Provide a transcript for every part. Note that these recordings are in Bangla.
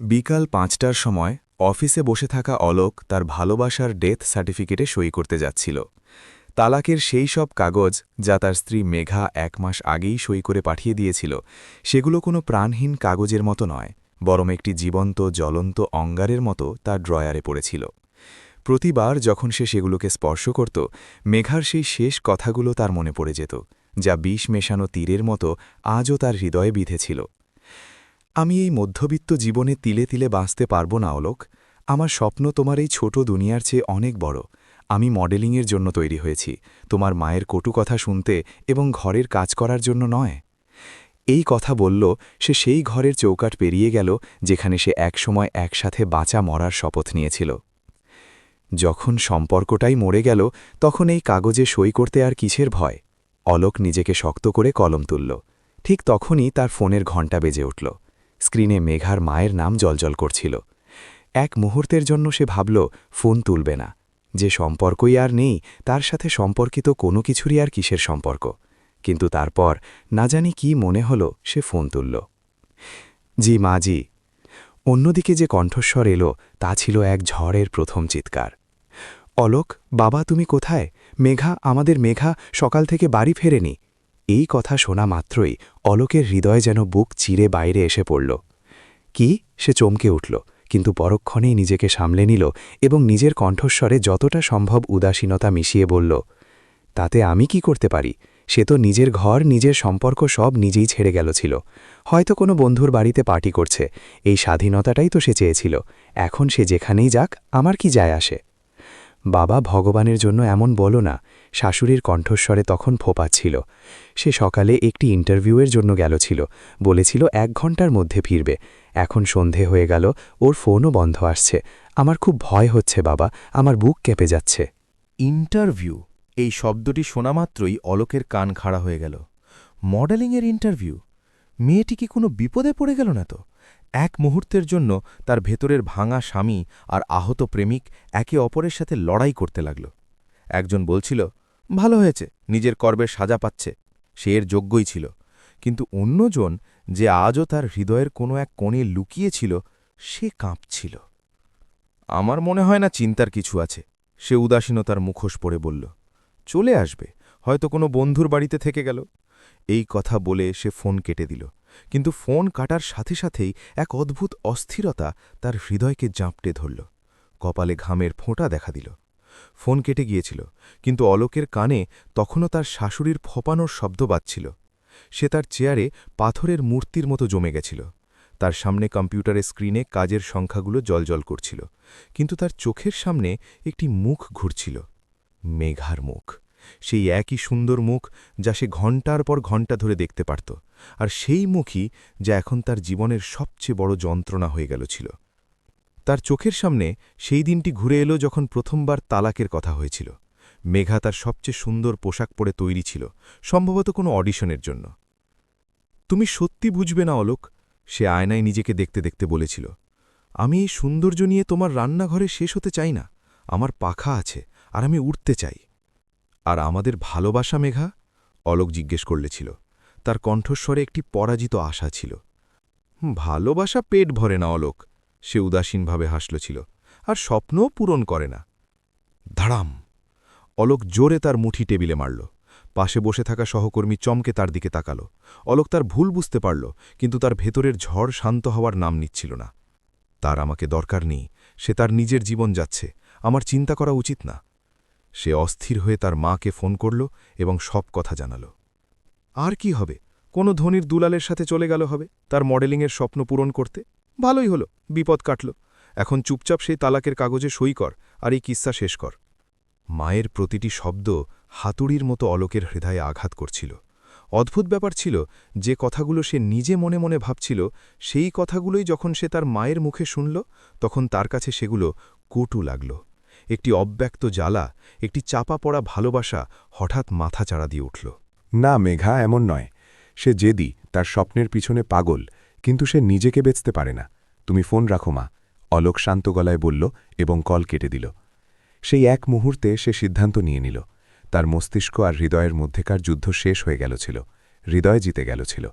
বিকাল ৫টার সময় অফিসে বসে থাকা অলোক তার ভালোবাসার ডেথ সার্টিফিকেটে সই করতে যাচ্ছিল। তালাকের সেই সব কাগজ যা তার স্ত্রী মেঘা ১ মাস আগেই সই করে পাঠিয়ে দিয়েছিল, সেগুলো কোনো প্রাণহীন কাগজের মতো নয়, বরং একটি জীবন্ত জ্বলন্ত অঙ্গারের মতো তার ড্রয়ারে পড়েছিল। প্রতিবার যখন সে সেগুলোকে স্পর্শ করত, মেঘার সেই শেষ কথাগুলো তার মনে পড়ে যেত, যা বিষ মেশানো তীরের মতো আজও তার হৃদয়ে বিঁধেছিল। আমি এই মধ্যবিত্ত জীবনে তিলে তিলে বাঁচতে পারব না অলোক। আমার স্বপ্ন তোমার এই ছোট দুনিয়ার চেয়ে অনেক বড়। আমি মডেলিংয়ের জন্য তৈরি হয়েছি, তোমার মায়ের কটু কথা শুনতে এবং ঘরের কাজ করার জন্য নয়। এই কথা বলল সে সেই ঘরের চৌকাঠ পেরিয়ে গেল যেখানে সে একসময় একসাথে বাঁচা মরার শপথ নিয়েছিল। যখন সম্পর্কটাই মরে গেল, তখন এই কাগজে সই করতে আর কিসের ভয়? অলোক নিজেকে শক্ত করে কলম তুলল। ঠিক তখনই তার ফোনের ঘণ্টা বেজে উঠল। স্ক্রিনে মেঘার মায়ের নাম জ্বলজ্বল করছিল। এক মুহূর্তের জন্য সে ভাবল ফোন তুলবে না। যে সম্পর্কই আর নেই, তার সাথে সম্পর্কিত কোনো কিছুরই আর কিসের সম্পর্ক। কিন্তু তারপর না জানি কি মনে হল, সে ফোন তুলল। জি মা, জি। অন্যদিকে যে কণ্ঠস্বর এলো তা ছিল এক ঝড়ের প্রথম চিৎকার। অলোক, বাবা তুমি কোথায়? মেঘা, আমাদের মেঘা সকাল থেকে বাড়ি ফেরেনি। এই কথা শোনা মাত্রই অলোকের হৃদয় যেন বুক চিরে বাইরে এসে পড়ল। কি? সে চমকে উঠল, কিন্তু পরক্ষণেই নিজেকে সামলে নিল এবং নিজের কণ্ঠস্বরে যতটা সম্ভব উদাসীনতা মিশিয়ে বলল, তাতে আমি কি করতে পারি? সে তো নিজের ঘর, নিজের সম্পর্ক সব নিজেই ছেড়ে গেল ছিল। হয়তো কোনো বন্ধুর বাড়িতে পার্টি করছে। এই স্বাধীনতাটাই তো সে চেয়েছিল। এখন সে যেখানেই যাক, আমার কি যায় আসে? বাবা, ভগবানের জন্য এমন বলো না। শাশুড়ির কণ্ঠস্বরে তখন ফোপাচ্ছিল। সে সকালে একটি ইন্টারভিউয়ের জন্য গেল ছিল, বলেছিল ১ ঘণ্টার মধ্যে ফিরবে। এখন সন্ধে হয়ে গেল, ওর ফোনও বন্ধ আসছে। আমার খুব ভয় হচ্ছে বাবা, আমার বুক কেঁপে যাচ্ছে। ইন্টারভিউ, এই শব্দটি শোনা মাত্রই অলোকের কান খাড়া হয়ে গেল। মডেলিংয়ের ইন্টারভিউ? মেয়েটি কি কোনো বিপদে পড়ে গেল না তো? এক মুহূর্তের জন্য তার ভেতরের ভাঙা স্বামী আর আহত প্রেমিক একে অপরের সাথে লড়াই করতে লাগল। একজন বলছিল, ভালো হয়েছে, নিজের কর্মের সাজা পাচ্ছে, সে এর যোগ্যই ছিল। কিন্তু অন্যজন, যে আজও তার হৃদয়ের কোনো এক কোণে লুকিয়েছিল, সে কাঁপছিল। আমার মনে হয় না চিন্তার কিছু আছে, সে উদাসীনতার মুখোশ পরে বলল। চলে আসবে, হয়তো কোনো বন্ধুর বাড়িতে থেকে গেল। এই কথা বলে সে ফোন কেটে দিল, কিন্তু ফোন কাটার সাথে সাথেই এক অদ্ভুত অস্থিরতা তার হৃদয়কে জাঁপটে ধরল। কপালে ঘামের ফোঁটা দেখা দিল। ফোন কেটে গিয়েছিল, কিন্তু অলোকের কানে তখনও তার শাশুড়ির ফোপানোর শব্দ বাজছিল। সে তার চেয়ারে পাথরের মূর্তির মতো জমে গেছিল। তার সামনে কম্পিউটারের স্ক্রিনে কাজের সংখ্যাগুলো জ্বলজ্বল করছিল, কিন্তু তার চোখের সামনে একটি মুখ ঘুরছিল। মেঘার মুখ, সেই একই সুন্দর মুখ যা সে ঘণ্টার পর ঘণ্টা ধরে দেখতে পারত, আর সেই মুখই যা এখন তার জীবনের সবচেয়ে বড় যন্ত্রণা হয়ে গেল ছিল। তার চোখের সামনে সেই দিনটি ঘুরে এলো যখন প্রথমবার তালাকের কথা হয়েছিল। মেঘা তার সবচেয়ে সুন্দর পোশাক পরে তৈরি ছিল, সম্ভবত কোনো অডিশনের জন্য। তুমি সত্যি বুঝবে না অলোক, সে আয়নায় নিজেকে দেখতে দেখতে বলেছিল। আমি এই সৌন্দর্য নিয়ে তোমার রান্নাঘরে শেষ হতে চাই না। আমার পাখা আছে, আর আমি উঠতে চাই। আর আমাদের ভালোবাসা মেঘা? অলোক জিজ্ঞেস করলেছিল। তার কণ্ঠস্বরে একটি পরাজিত আশা ছিল। ভালোবাসা পেট ভরে না অলোক, সে উদাসীনভাবে হাসল, আর স্বপ্নও পূরণ করে না। ধাড়াম! অলোক জোরে তার মুঠি টেবিলে মারল। পাশে বসে থাকা সহকর্মী চমকে তার দিকে তাকাল। অলোক তার ভুল বুঝতে পারল, কিন্তু তার ভেতরের ঝড় শান্ত হওয়ার নাম নিচ্ছিল না। তার আমাকে দরকার নেই, সে তার নিজের জীবন যাচ্ছে, আমার চিন্তা করা উচিত না। সে অস্থির হয়ে তার মাকে ফোন করল এবং সব কথা জানাল। আর কি হবে, কোনো ধনীর দুলালের সাথে চলে গেল হবে তার মডেলিংয়ের স্বপ্ন পূরণ করতে। ভালোই হলো, বিপদ কাটল। এখন চুপচাপ সেই তালাকের কাগজে সই কর, আর এই কিস্সা শেষ কর। মায়ের প্রতিটি শব্দ হাতুড়ির মতো অলোকের হৃদয়ে আঘাত করছিল। অদ্ভুত ব্যাপার ছিল, যে কথাগুলো সে নিজে মনে মনে ভাবছিল, সেই কথাগুলোই যখন সে তার মায়ের মুখে শুনল, তখন তার কাছে সেগুলো কটু লাগল। একটি অব্যক্ত জ্বালা, একটি চাপা পড়া ভালোবাসা হঠাৎ মাথা চাড়া দিয়ে উঠল। না মেঘা, এমন নয়। সে জেদি, তার স্বপ্নের পিছনে পাগল, কিন্তু সে নিজেকে বেচতে পারে না। তুমি ফোন রাখো মা, অলোক শান্ত গলায় বলল এবং কল কেটে দিল। সেই এক মুহূর্তে সে সিদ্ধান্ত নিয়ে নিল। তার মস্তিষ্ক আর হৃদয়ের মধ্যেকার যুদ্ধ শেষ হয়ে গেল ছিল, হৃদয় জিতে গেল ছিল।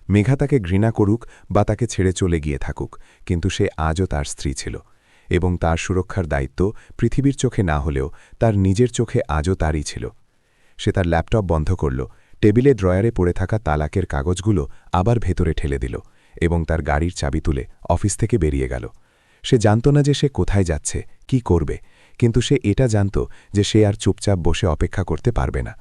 মেঘা তাকে ঘৃণা করুক বা তাকে ছেড়ে চলে গিয়ে থাকুক, কিন্তু সে আজও তার স্ত্রী ছিল, এবং তার সুরক্ষার দায়িত্ব পৃথিবীর চোখে না হলেও তার নিজের চোখে আজও তারই ছিল। সে তার ল্যাপটপ বন্ধ করল, টেবিলে ড্রয়ারে পড়ে থাকা তালাকের কাগজগুলো আবার ভেতরে ঠেলে দিল এবং তার গাড়ির চাবি তুলে অফিস থেকে বেরিয়ে গেল। সে জানত না যে সে কোথায় যাচ্ছে, কি করবে, কিন্তু সে এটা জানত যে সে আর চুপচাপ বসে অপেক্ষা করতে পারবে না।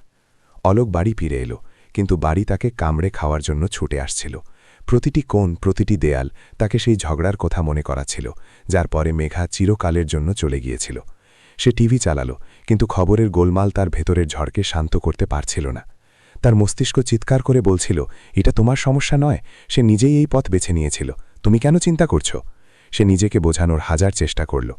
অলোক বাড়ি ফিরে এলো, কিন্তু বাড়ি তাকে কামড়ে খাওয়ার জন্য ছুটে আসছিল। প্রতিটি কোণ, প্রতিটি দেয়াল তাকে সেই ঝগড়ার কথা মনে করাচ্ছিল, যার পরে মেঘা চিরকালের জন্য চলে গিয়েছিল। সে টিভি চালালো, কিন্তু খবরের গোলমাল তার ভেতরের ঝড়কে শান্ত করতে পারছিল না। তার মস্তিষ্ক চিৎকার করে বলছিল, এটা তোমার সমস্যা নয়, সে নিজেই এই পথ বেছে নিয়েছিল, তুমি কেন চিন্তা করছো? সে নিজেকে বোঝানোর হাজার চেষ্টা করল।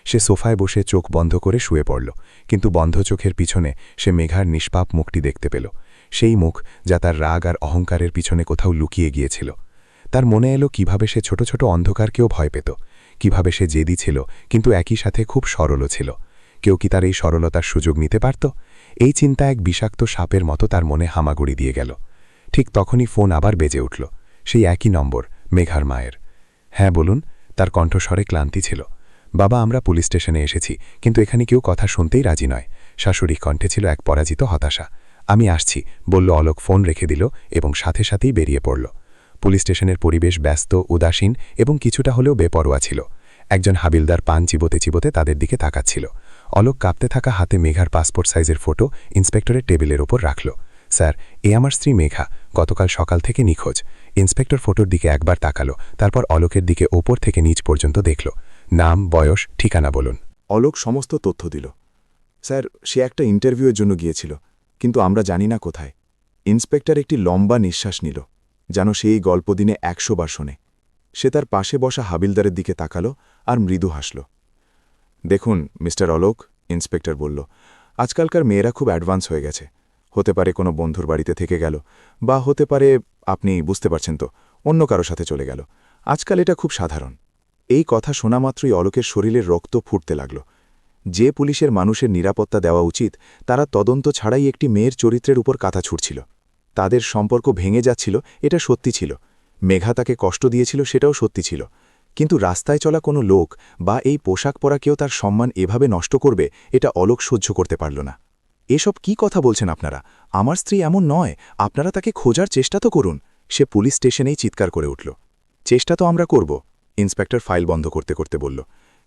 সে সোফায় বসে চোখ বন্ধ করে শুয়ে পড়ল, কিন্তু বন্ধ চোখের পিছনে সে মেঘার নিষ্পাপ মুখটি দেখতে পেল, সেই মুখ যা তার রাগ আর অহংকারের পিছনে কোথাও লুকিয়ে গিয়েছিল। তার মনে এলো কিভাবে সে ছোট ছোট অন্ধকারকেও ভয় পেত, কিভাবে সে জেদি ছিল কিন্তু একই সাথে খুব সরলও ছিল। কেউ কি তার এই সরলতার সুযোগ নিতে পারত? এই চিন্তা এক বিষাক্ত সাপের মতো তার মনে হামাগুড়ি দিয়ে গেল। ঠিক তখনই ফোন আবার বেজে উঠল, সেই একই নম্বর, মেঘার মায়ের। হ্যাঁ বলুন। তার কণ্ঠস্বরে ক্লান্তি ছিল। বাবা, আমরা পুলিশ স্টেশনে এসেছি, কিন্তু এখানে কেউ কথা শুনতেই রাজি নয়। শাশুড়ি কণ্ঠে ছিল এক পরাজিত হতাশা। আমি আসছি, বলল অলোক ফোন রেখে দিল এবং সাথে সাথেই বেরিয়ে পড়ল। পুলিশ স্টেশনের পরিবেশ ব্যস্ত, উদাসীন এবং কিছুটা হলেও বেপরোয়া ছিল। একজন হাবিলদার পান চিবোতে চিবোতে তাদের দিকে তাকাচ্ছিল। অলোক কাঁপতে থাকা হাতে মেঘার পাসপোর্ট সাইজের ফটো ইন্সপেক্টরের টেবিলের ওপর রাখল। স্যার, এ আমার স্ত্রী মেঘা, গতকাল সকাল থেকে নিখোঁজ। ইন্সপেক্টর ফটোর দিকে একবার তাকালো, তারপর অলোকের দিকে ওপর থেকে নিচ পর্যন্ত দেখল। নাম, বয়স, ঠিকানা বলুন। অলোক সমস্ত তথ্য দিল। স্যার, সে একটা ইন্টারভিউয়ের জন্য গিয়েছিল, কিন্তু আমরা জানি না কোথায়। ইন্সপেক্টর একটি লম্বা নিঃশ্বাস নিল, যেন সেই গল্প দিনে ১০০ বার শোনে। সে তার পাশে বসা হাবিলদারের দিকে তাকালো আর মৃদু হাসল। দেখুন মিস্টার অলোক, ইন্সপেক্টর বলল, আজকালকার মেয়েরা খুব অ্যাডভান্স হয়ে গেছে। হতে পারে কোনো বন্ধুর বাড়িতে থেকে গেল, বা হতে পারে, আপনি বুঝতে পারছেন তো, অন্য কারো সাথে চলে গেল। আজকাল এটা খুব সাধারণ। এই কথা শোনা মাত্রই অলোকের শরীরের রক্ত ফুটতে লাগল। যে পুলিশের মানুষের নিরাপত্তা দেওয়া উচিত, তারা তদন্ত ছাড়াই একটি মেয়ের চরিত্রের উপর কাঁথা ছুটছিল। তাদের সম্পর্ক ভেঙে যাচ্ছিল, এটা সত্যি ছিল। মেঘা তাকে কষ্ট দিয়েছিল, সেটাও সত্যি ছিল। কিন্তু রাস্তায় চলা কোনো লোক বা এই পোশাক পরা কেউ তার সম্মান এভাবে নষ্ট করবে, এটা অলোক সহ্য করতে পারল না। এসব কি কথা বলছেন আপনারা? আমার স্ত্রী এমন নয়, আপনারা তাকে খোঁজার চেষ্টা তো করুন। সে পুলিশ স্টেশনেই চিৎকার করে উঠল। চেষ্টা তো আমরা করব, ইন্সপেক্টর ফাইল বন্ধ করতে করতে বলল,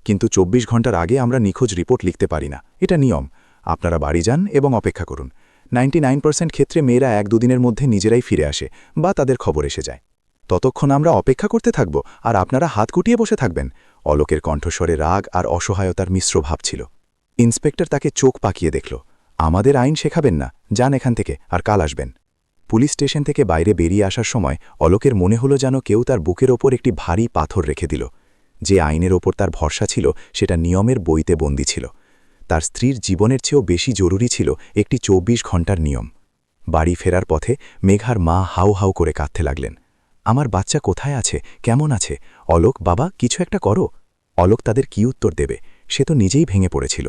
কিন্তু ২৪ ঘন্টার আগে আমরা নিখোঁজ রিপোর্ট লিখতে পারি না, এটা নিয়ম। আপনারা বাড়ি যান এবং অপেক্ষা করুন। 99% ক্ষেত্রে মেয়েরা ১-২ দিনের মধ্যে নিজেরাই ফিরে আসে বা তাদের খবর এসে যায়। ততক্ষণ আমরা অপেক্ষা করতে থাকব আর আপনারা হাত কুটিয়ে বসে থাকবেন। অলোকের কণ্ঠস্বরে রাগ আর অসহায়তার মিশ্র ভাব ছিল। ইন্সপেক্টর তাকে চোখ পাকিয়ে দেখল। আমাদের আইন শেখাবেন না, যান এখান থেকে, আর কাল আসবেন। পুলিশ স্টেশন থেকে বাইরে বেরিয়ে আসার সময় অলোকের মনে হলো যেন কেউ তার বুকের ওপর একটি ভারী পাথর রেখে দিল। যে আইনের ওপর তার ভরসা ছিল, সেটা নিয়মের বইতে বন্দী ছিল। তার স্ত্রীর জীবনের চেয়েও বেশি জরুরি ছিল একটি ২৪ ঘন্টার নিয়ম। বাড়ি ফেরার পথে মেঘার মা হাউ হাউ করে কাঁদতে লাগলেন। আমার বাচ্চা কোথায় আছে, কেমন আছে? অলোক, বাবা, কিছু একটা করো। অলোক তাদের কি উত্তর দেবে? সে তো নিজেই ভেঙে পড়েছিল।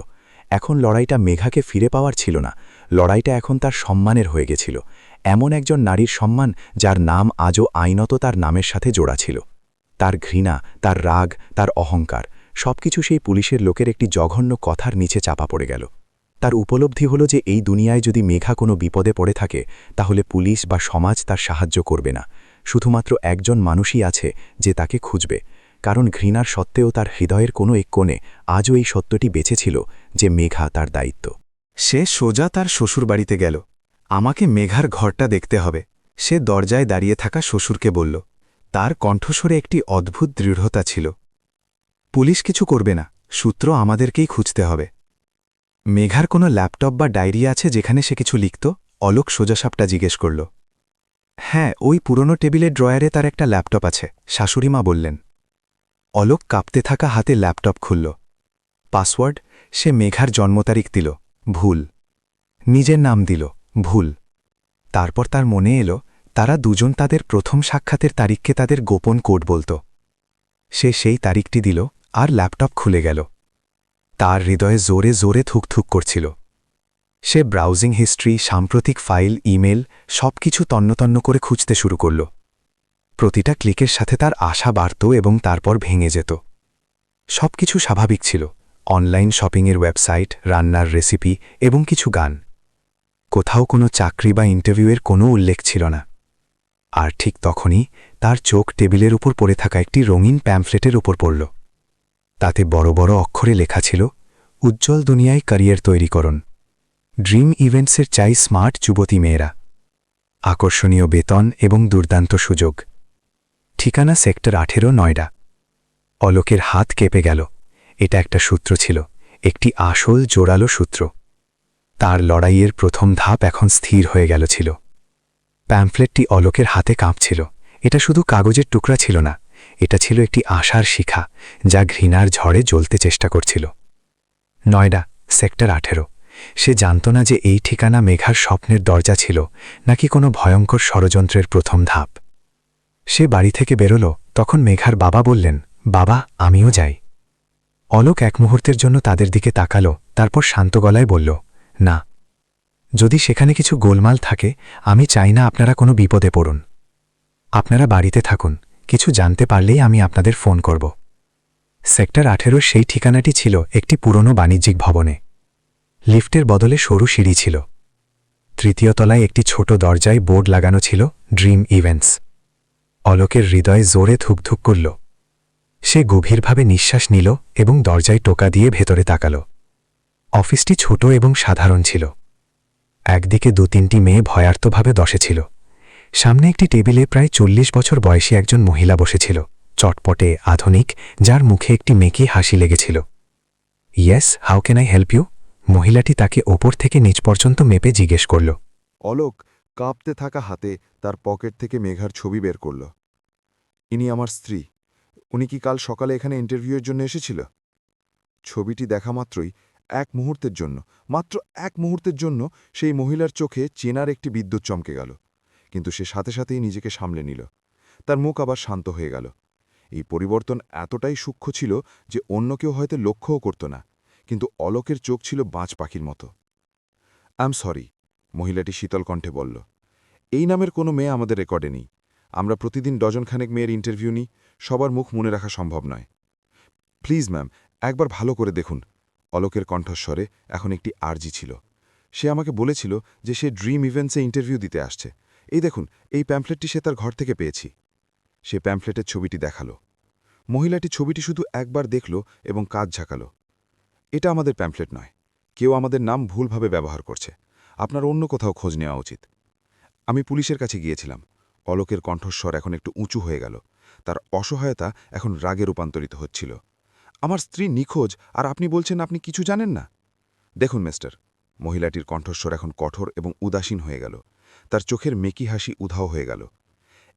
এখন লড়াইটা মেঘাকে ফিরে পাওয়ার ছিল না, লড়াইটা এখন তার সম্মানের হয়ে গেছিল। এমন একজন নারীর সম্মান যার নাম আজও আইনত তার নামের সাথে জোড়া ছিল। তার ঘৃণা, তার রাগ, তার অহংকার, সবকিছু সেই পুলিশের লোকের একটি জঘন্য কথার নিচে চাপা পড়ে গেল। তার উপলব্ধি হল যে এই দুনিয়ায় যদি মেঘা কোনো বিপদে পড়ে থাকে, তাহলে পুলিশ বা সমাজ তার সাহায্য করবে না। শুধুমাত্র একজন মানুষই আছে যে তাকে খুঁজবে, কারণ ঘৃণার সত্ত্বেও তার হৃদয়ের কোনো এক কোণে আজও এই সত্যটি বেঁচে ছিল যে মেঘা তার দায়িত্ব। সে সোজা তার শ্বশুরবাড়িতে গেল। আমাকে মেঘার ঘরটা দেখতে হবে, সে দরজায় দাঁড়িয়ে থাকা শ্বশুরকে বলল। তার কণ্ঠস্বরে একটি অদ্ভুত দৃঢ়তা ছিল। পুলিশ কিছু করবে না, সূত্র আমাদেরকেই খুঁজতে হবে। মেঘার কোনো ল্যাপটপ বা ডায়েরি আছে যেখানে সে কিছু লিখত? অলোক সোজাসাপটা জিজ্ঞেস করল। হ্যাঁ, ওই পুরনো টেবিলের ড্রয়ারে তার একটা ল্যাপটপ আছে, শাশুড়িমা বললেন। অলোক কাঁপতে থাকা হাতে ল্যাপটপ খুলল। পাসওয়ার্ড? সে মেঘার জন্মতারিখ দিল, ভুল। নিজের নাম দিল, ভুল। তারপর তার মনে এলো তারা দুজন তাদের প্রথম সাক্ষাতের তারিখকে তাদের গোপন কোড বলত। সে সেই তারিখটি দিল আর ল্যাপটপ খুলে গেল। তার হৃদয়ে জোরে জোরে থুকথুক করছিল। সে ব্রাউজিং হিস্ট্রি, সাম্প্রতিক ফাইল, ইমেল সবকিছু তন্নতন্ন করে খুঁজতে শুরু করল। প্রতিটা ক্লিকের সাথে তার আশা বাড়ত এবং তারপর ভেঙে যেত। সবকিছু স্বাভাবিক ছিল, অনলাইন শপিংয়ের ওয়েবসাইট, রান্নার রেসিপি এবং কিছু গান। কোথাও কোনো চাকরি বা ইন্টারভিউয়ের কোনো উল্লেখ ছিল না। আর ঠিক তখনই তার চোখ টেবিলের উপর পড়ে থাকা একটি রঙিন প্যাম্ফলেটের উপর পড়ল। তাতে বড় বড় অক্ষরে লেখা ছিল, উজ্জ্বল দুনিয়ায় ক্যারিয়ার তৈরি করুন, ড্রিম ইভেন্টসের চাই স্মার্ট যুবতী মেয়েরা, আকর্ষণীয় বেতন এবং দুর্দান্ত সুযোগ। ঠিকানা সেক্টর 18, নয়ডা। অলোকের হাত কেঁপে গেল। এটা একটা সূত্র ছিল, একটি আসল জোরালো সূত্র। তার লড়াইয়ের প্রথম ধাপ এখন স্থির হয়ে গেল ছিল। প্যাম্ফলেটটি অলোকের হাতে কাঁপছিল। এটা শুধু কাগজের টুকরা ছিল না, এটা ছিল একটি আশার শিখা যা ঘৃণার ঝড়ে জ্বলতে চেষ্টা করছিল। নয়ডা, সেক্টর 18। সে জানত না যে এই ঠিকানা মেঘার স্বপ্নের দরজা ছিল নাকি কোনো ভয়ঙ্কর ষড়যন্ত্রের প্রথম ধাপ। সে বাড়ি থেকে বেরোল, তখন মেঘার বাবা বললেন, বাবা, আমিও যাই। অলোক এক মুহূর্তের জন্য তাদের দিকে তাকালো, তারপর শান্ত গলায় বলল, না। যদি সেখানে কিছু গোলমাল থাকে, আমি চাই না আপনারা কোনো বিপদে পড়ুন। আপনারা বাড়িতে থাকুন, কিছু জানতে পারলেই আমি আপনাদের ফোন করব। সেক্টর 18 সেই ঠিকানাটি ছিল একটি পুরনো বাণিজ্যিক ভবনে। লিফটের বদলে সরু সিঁড়ি ছিল। তৃতীয় তলায় একটি ছোট দরজায় বোর্ড লাগানো ছিল, ড্রিম ইভেন্টস। অলোকের হৃদয়ে জোরে ধুকধুক করল। সে গভীরভাবে নিঃশ্বাস নিল এবং দরজায় টোকা দিয়ে ভেতরে তাকাল। অফিসটি ছোট এবং সাধারণ ছিল। একদিকে 2-3টি মেয়ে ভয়ার্তভাবে বসে ছিল। সামনে একটি টেবিলে প্রায় 40 বছর বয়সী একজন মহিলা বসেছিল, চটপটে, আধুনিক, যার মুখে একটি মেকি হাসি লেগেছিল। Yes, how can I help you? মহিলাটি তাকে ওপর থেকে নিচ পর্যন্ত মেপে জিজ্ঞেস করল। অলোক কাঁপতে থাকা হাতে তার পকেট থেকে মেঘার ছবি বের করল। ইনি আমার স্ত্রী। উনি কি কাল সকালে এখানে ইন্টারভিউয়ের জন্য এসেছিল? ছবিটি দেখা মাত্রই মাত্র এক মুহূর্তের জন্য সেই মহিলার চোখে চেনার একটি বিদ্যুৎ চমকে গেল। কিন্তু সে সাথে সাথেই নিজেকে সামলে নিল। তার মুখ আবার শান্ত হয়ে গেল। এই পরিবর্তন এতটাই সূক্ষ্ম ছিল যে অন্য কেউ হয়তো লক্ষ্যও করত না, কিন্তু অলোকের চোখ ছিল বাজ পাখির মতো। আই এম সরি, মহিলাটি শীতল কণ্ঠে বলল। এই নামের কোনো মেয়ে আমাদের রেকর্ডে নেই। আমরা প্রতিদিন ডজনখানেক মেয়ের ইন্টারভিউ নিই, সবার মুখ মনে রাখা সম্ভব নয়। প্লিজ ম্যাম, একবার ভালো করে দেখুন। অলোকের কণ্ঠস্বরে এখন একটি আর্জি ছিল। সে আমাকে বলেছিল যে সে ড্রিম ইভেন্টসে ইন্টারভিউ দিতে আসছে। এই দেখুন, এই প্যাম্ফলেটটি সে তার ঘর থেকে পেয়েছি। সে প্যাম্ফলেটের ছবিটি দেখালো। মহিলাটি ছবিটি শুধু একবার দেখল এবং কাজ ঝাঁকাল। এটা আমাদের প্যাম্ফলেট নয়। কেউ আমাদের নাম ভুলভাবে ব্যবহার করছে। আপনার অন্য কোথাও খোঁজ নেওয়া উচিত। আমি পুলিশের কাছে গিয়েছিলাম। অলোকের কণ্ঠস্বর এখন একটু উঁচু হয়ে গেল। তার অসহায়তা এখন রাগে রূপান্তরিত হচ্ছিল। আমার স্ত্রী নিখোঁজ, আর আপনি বলছেন আপনি কিছু জানেন না? দেখুন মিস্টার, মহিলাটির কণ্ঠস্বর এখন কঠোর এবং উদাসীন হয়ে গেল। তার চোখের মেকি হাসি উধাও হয়ে গেল।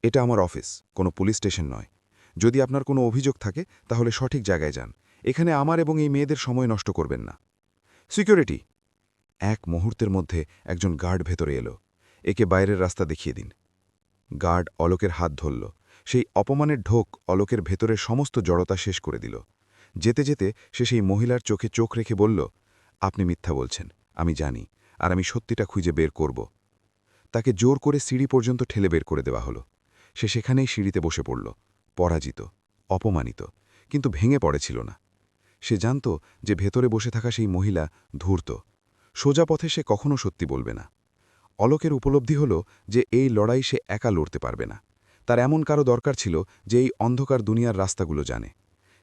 এটা আমার অফিস, কোনো পুলিশ স্টেশন নয়। যদি আপনার কোনো অভিযোগ থাকে তাহলে সঠিক জায়গায় যান। এখানে আমার এবং এই মেয়েদের সময় নষ্ট করবেন না। সিকিউরিটি! এক মুহূর্তের মধ্যে একজন গার্ড ভেতরে এলো। একে বাইরের রাস্তা দেখিয়ে দিন। গার্ড অলোকের হাত ধরল। সেই অপমানের ঢোক অলোকের ভেতরের সমস্ত জড়তা শেষ করে দিল। যেতে যেতে সে সেই মহিলার চোখে চোখ রেখে বলল, আপনি মিথ্যা বলছেন, আমি জানি, আর আমি সত্যিটা খুঁজে বের করব। তাকে জোর করে সিঁড়ি পর্যন্ত ঠেলে বের করে দেওয়া হলো। সে সেখানেই সিঁড়িতে বসে পড়ল, পরাজিত, অপমানিত, কিন্তু ভেঙে পড়েছিল না। সে জানত যে ভেতরে বসে থাকা সেই মহিলা ধূর্ত। সোজা পথে সে কখনো সত্যি বলবে না। অলোকের উপলব্ধি হল যে এই লড়াই সে একা লড়তে পারবে না। তার এমন কারো দরকার ছিল যে এই অন্ধকার দুনিয়ার রাস্তাগুলো জানে।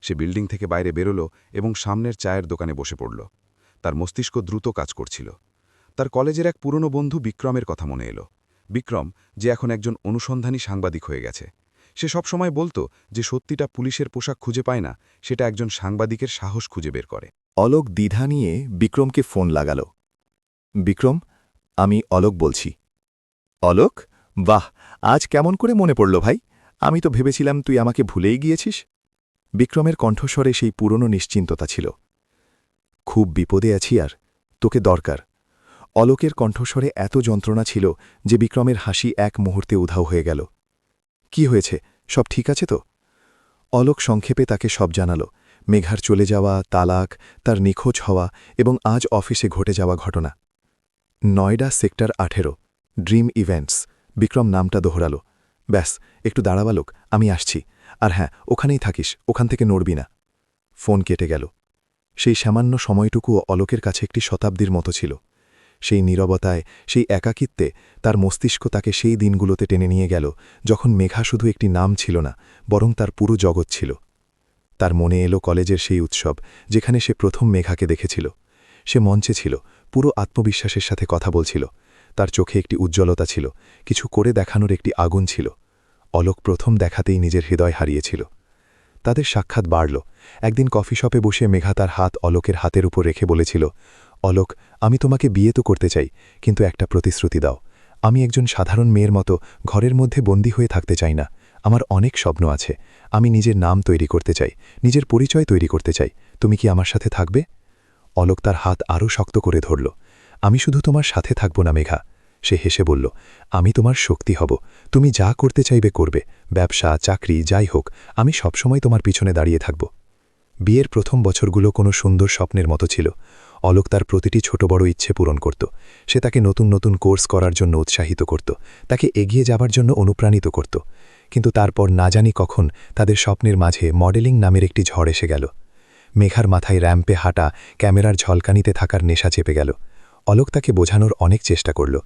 সে বিল্ডিং থেকে বাইরে বেরোল এবং সামনের চায়ের দোকানে বসে পড়ল। তার মস্তিষ্ক দ্রুত কাজ করছিল। তার কলেজের এক পুরনো বন্ধু বিক্রমের কথা মনে এলো। বিক্রম, যে এখন একজন অনুসন্ধানী সাংবাদিক হয়ে গেছে। সে সবসময় বলতো যে সত্যিটা পুলিশের পোশাক খুঁজে পায় না, সেটা একজন সাংবাদিকের সাহস খুঁজে বের করে। অলোক দ্বিধা নিয়ে বিক্রমকে ফোন লাগাল। বিক্রম, আমি অলোক বলছি। অলোক, বাহ, আজ কেমন করে মনে পড়ল ভাই? আমি তো ভেবেছিলাম তুই আমাকে ভুলেই গিয়েছিস। বিক্রমের কণ্ঠস্বরে সেই পুরনো নিশ্চিন্ততা ছিল। খুব বিপদে আছি, আর তোকে দরকার। অলোকের কণ্ঠস্বরে এত যন্ত্রণা ছিল যে বিক্রমের হাসি এক মুহূর্তে উধাও হয়ে গেল। কি হয়েছে, সব ঠিক আছে তো? অলোক সংক্ষেপে তাকে সব জানাল, মেঘার চলে যাওয়া, তালাক, তার নিখোঁজ হওয়া এবং আজ অফিসে ঘটে যাওয়া ঘটনা। Noida sector 18, dream events. Vikram নামটা দোহরাল। ব্যাস একটু দাঁড়াবালোক, আমি আসছি। আর হ্যাঁ, ওখানেই থাকিস, ওখান থেকে নড়বি না। ফোন কেটে গেল। সেই সামান্য সময়টুকুও অলোকের কাছে একটি শতাব্দীর মতো ছিল। সেই নীরবতায়, সেই একাকিত্বে তার মস্তিষ্ক তাকে সেই দিনগুলোতে টেনে নিয়ে গেল, যখন মেঘা শুধু একটি নাম ছিল না, বরং তার পুরো জগৎ ছিল। তার মনে এলো কলেজের সেই উৎসব, যেখানে সে প্রথম মেঘাকে দেখেছিল। সে মঞ্চে ছিল, পুরো আত্মবিশ্বাসের সাথে কথা বলছিল। তার চোখে একটি উজ্জ্বলতা ছিল, কিছু করে দেখানোর একটি আগুন ছিল। অলোক প্রথম দেখাতেই নিজের হৃদয় হারিয়েছিল। তাদের সাক্ষাৎ বাড়ল। একদিন কফি শপে বসে মেঘা তার হাত অলোকের হাতের উপর রেখে বলেছিল, অলোক, আমি তোমাকে বিয়ে তো করতে চাই, কিন্তু একটা প্রতিশ্রুতি দাও। আমি একজন সাধারণ মেয়ের মতো ঘরের মধ্যে বন্দী হয়ে থাকতে চাই না। আমার অনেক স্বপ্ন আছে। আমি নিজের নাম তৈরি করতে চাই, নিজের পরিচয় তৈরি করতে চাই। তুমি কি আমার সাথে থাকবে? অলোক তার হাত আরও শক্ত করে ধরল। আমি শুধু তোমার সাথে থাকব না মেঘা। সে হেসে বলল, আমি তোমার শক্তি হব। তুমি যা করতে চাইবে করবে, ব্যবসা, চাকরি, যাই হোক, আমি সবসময় তোমার পিছনে দাঁড়িয়ে থাকব। বিয়ের প্রথম বছরগুলো কোনো সুন্দর স্বপ্নের মতো ছিল। অলোক তার প্রতিটি ছোট বড় ইচ্ছে পূরণ করত। সে তাকে নতুন নতুন কোর্স করার জন্য উৎসাহিত করত, তাকে এগিয়ে যাবার জন্য অনুপ্রাণিত করত। কিন্তু তারপর না জানি কখন তাদের স্বপ্নের মাঝে মডেলিং নামের একটি ঝড় এসে গেল। মেঘার মাথায় র্যাম্পে হাঁটা, ক্যামেরার ঝলকানিতে থাকার নেশা চেপে গেল। অলোক তাকে বোঝানোর অনেক চেষ্টা করল,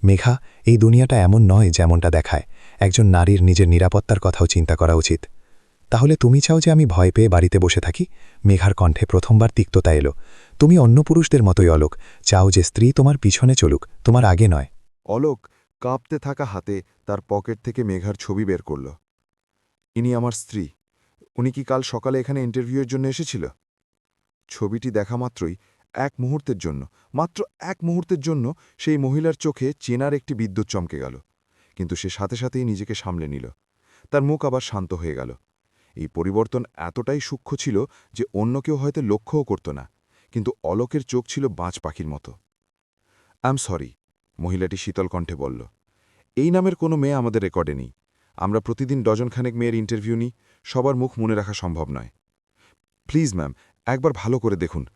মেঘা, এই দুনিয়াটা এমন নয় যেমনটা দেখায়। একজন নারীর নিজের নিরাপত্তার কথাও চিন্তা করা উচিত। তাহলে তুমি চাও যে আমি ভয় পেয়ে বাড়িতে বসে থাকি? মেঘার কণ্ঠে প্রথমবার তিক্ততা এলো। তুমি অন্য পুরুষদের মতোই অলোক, চাও যে স্ত্রী তোমার পিছনে চলুক, তোমার আগে নয়। অলোক কাঁপতে থাকা হাতে তার পকেট থেকে মেঘার ছবি বের করল। ইনি আমার স্ত্রী। উনি কি কাল সকালে এখানে ইন্টারভিউয়ের জন্য এসেছিল? ছবিটি দেখা মাত্রই মাত্র এক মুহূর্তের জন্য সেই মহিলার চোখে চেনার একটি বিদ্যুৎ চমকে গেল। কিন্তু সে সাথে সাথেই নিজেকে সামলে নিল। তার মুখ আবার শান্ত হয়ে গেল। এই পরিবর্তন এতটাই সূক্ষ্ম ছিল যে অন্য কেউ হয়তো লক্ষ্যও করত না, কিন্তু অলোকের চোখ ছিল বাজ পাখির মতো। আই সরি, মহিলাটি শীতল কণ্ঠে বলল। এই নামের কোনো মেয়ে আমাদের রেকর্ডে নেই। আমরা প্রতিদিন ডজনখানেক মেয়ের ইন্টারভিউ নিই, সবার মুখ মনে রাখা সম্ভব নয়। প্লিজ ম্যাম, একবার ভালো করে দেখুন।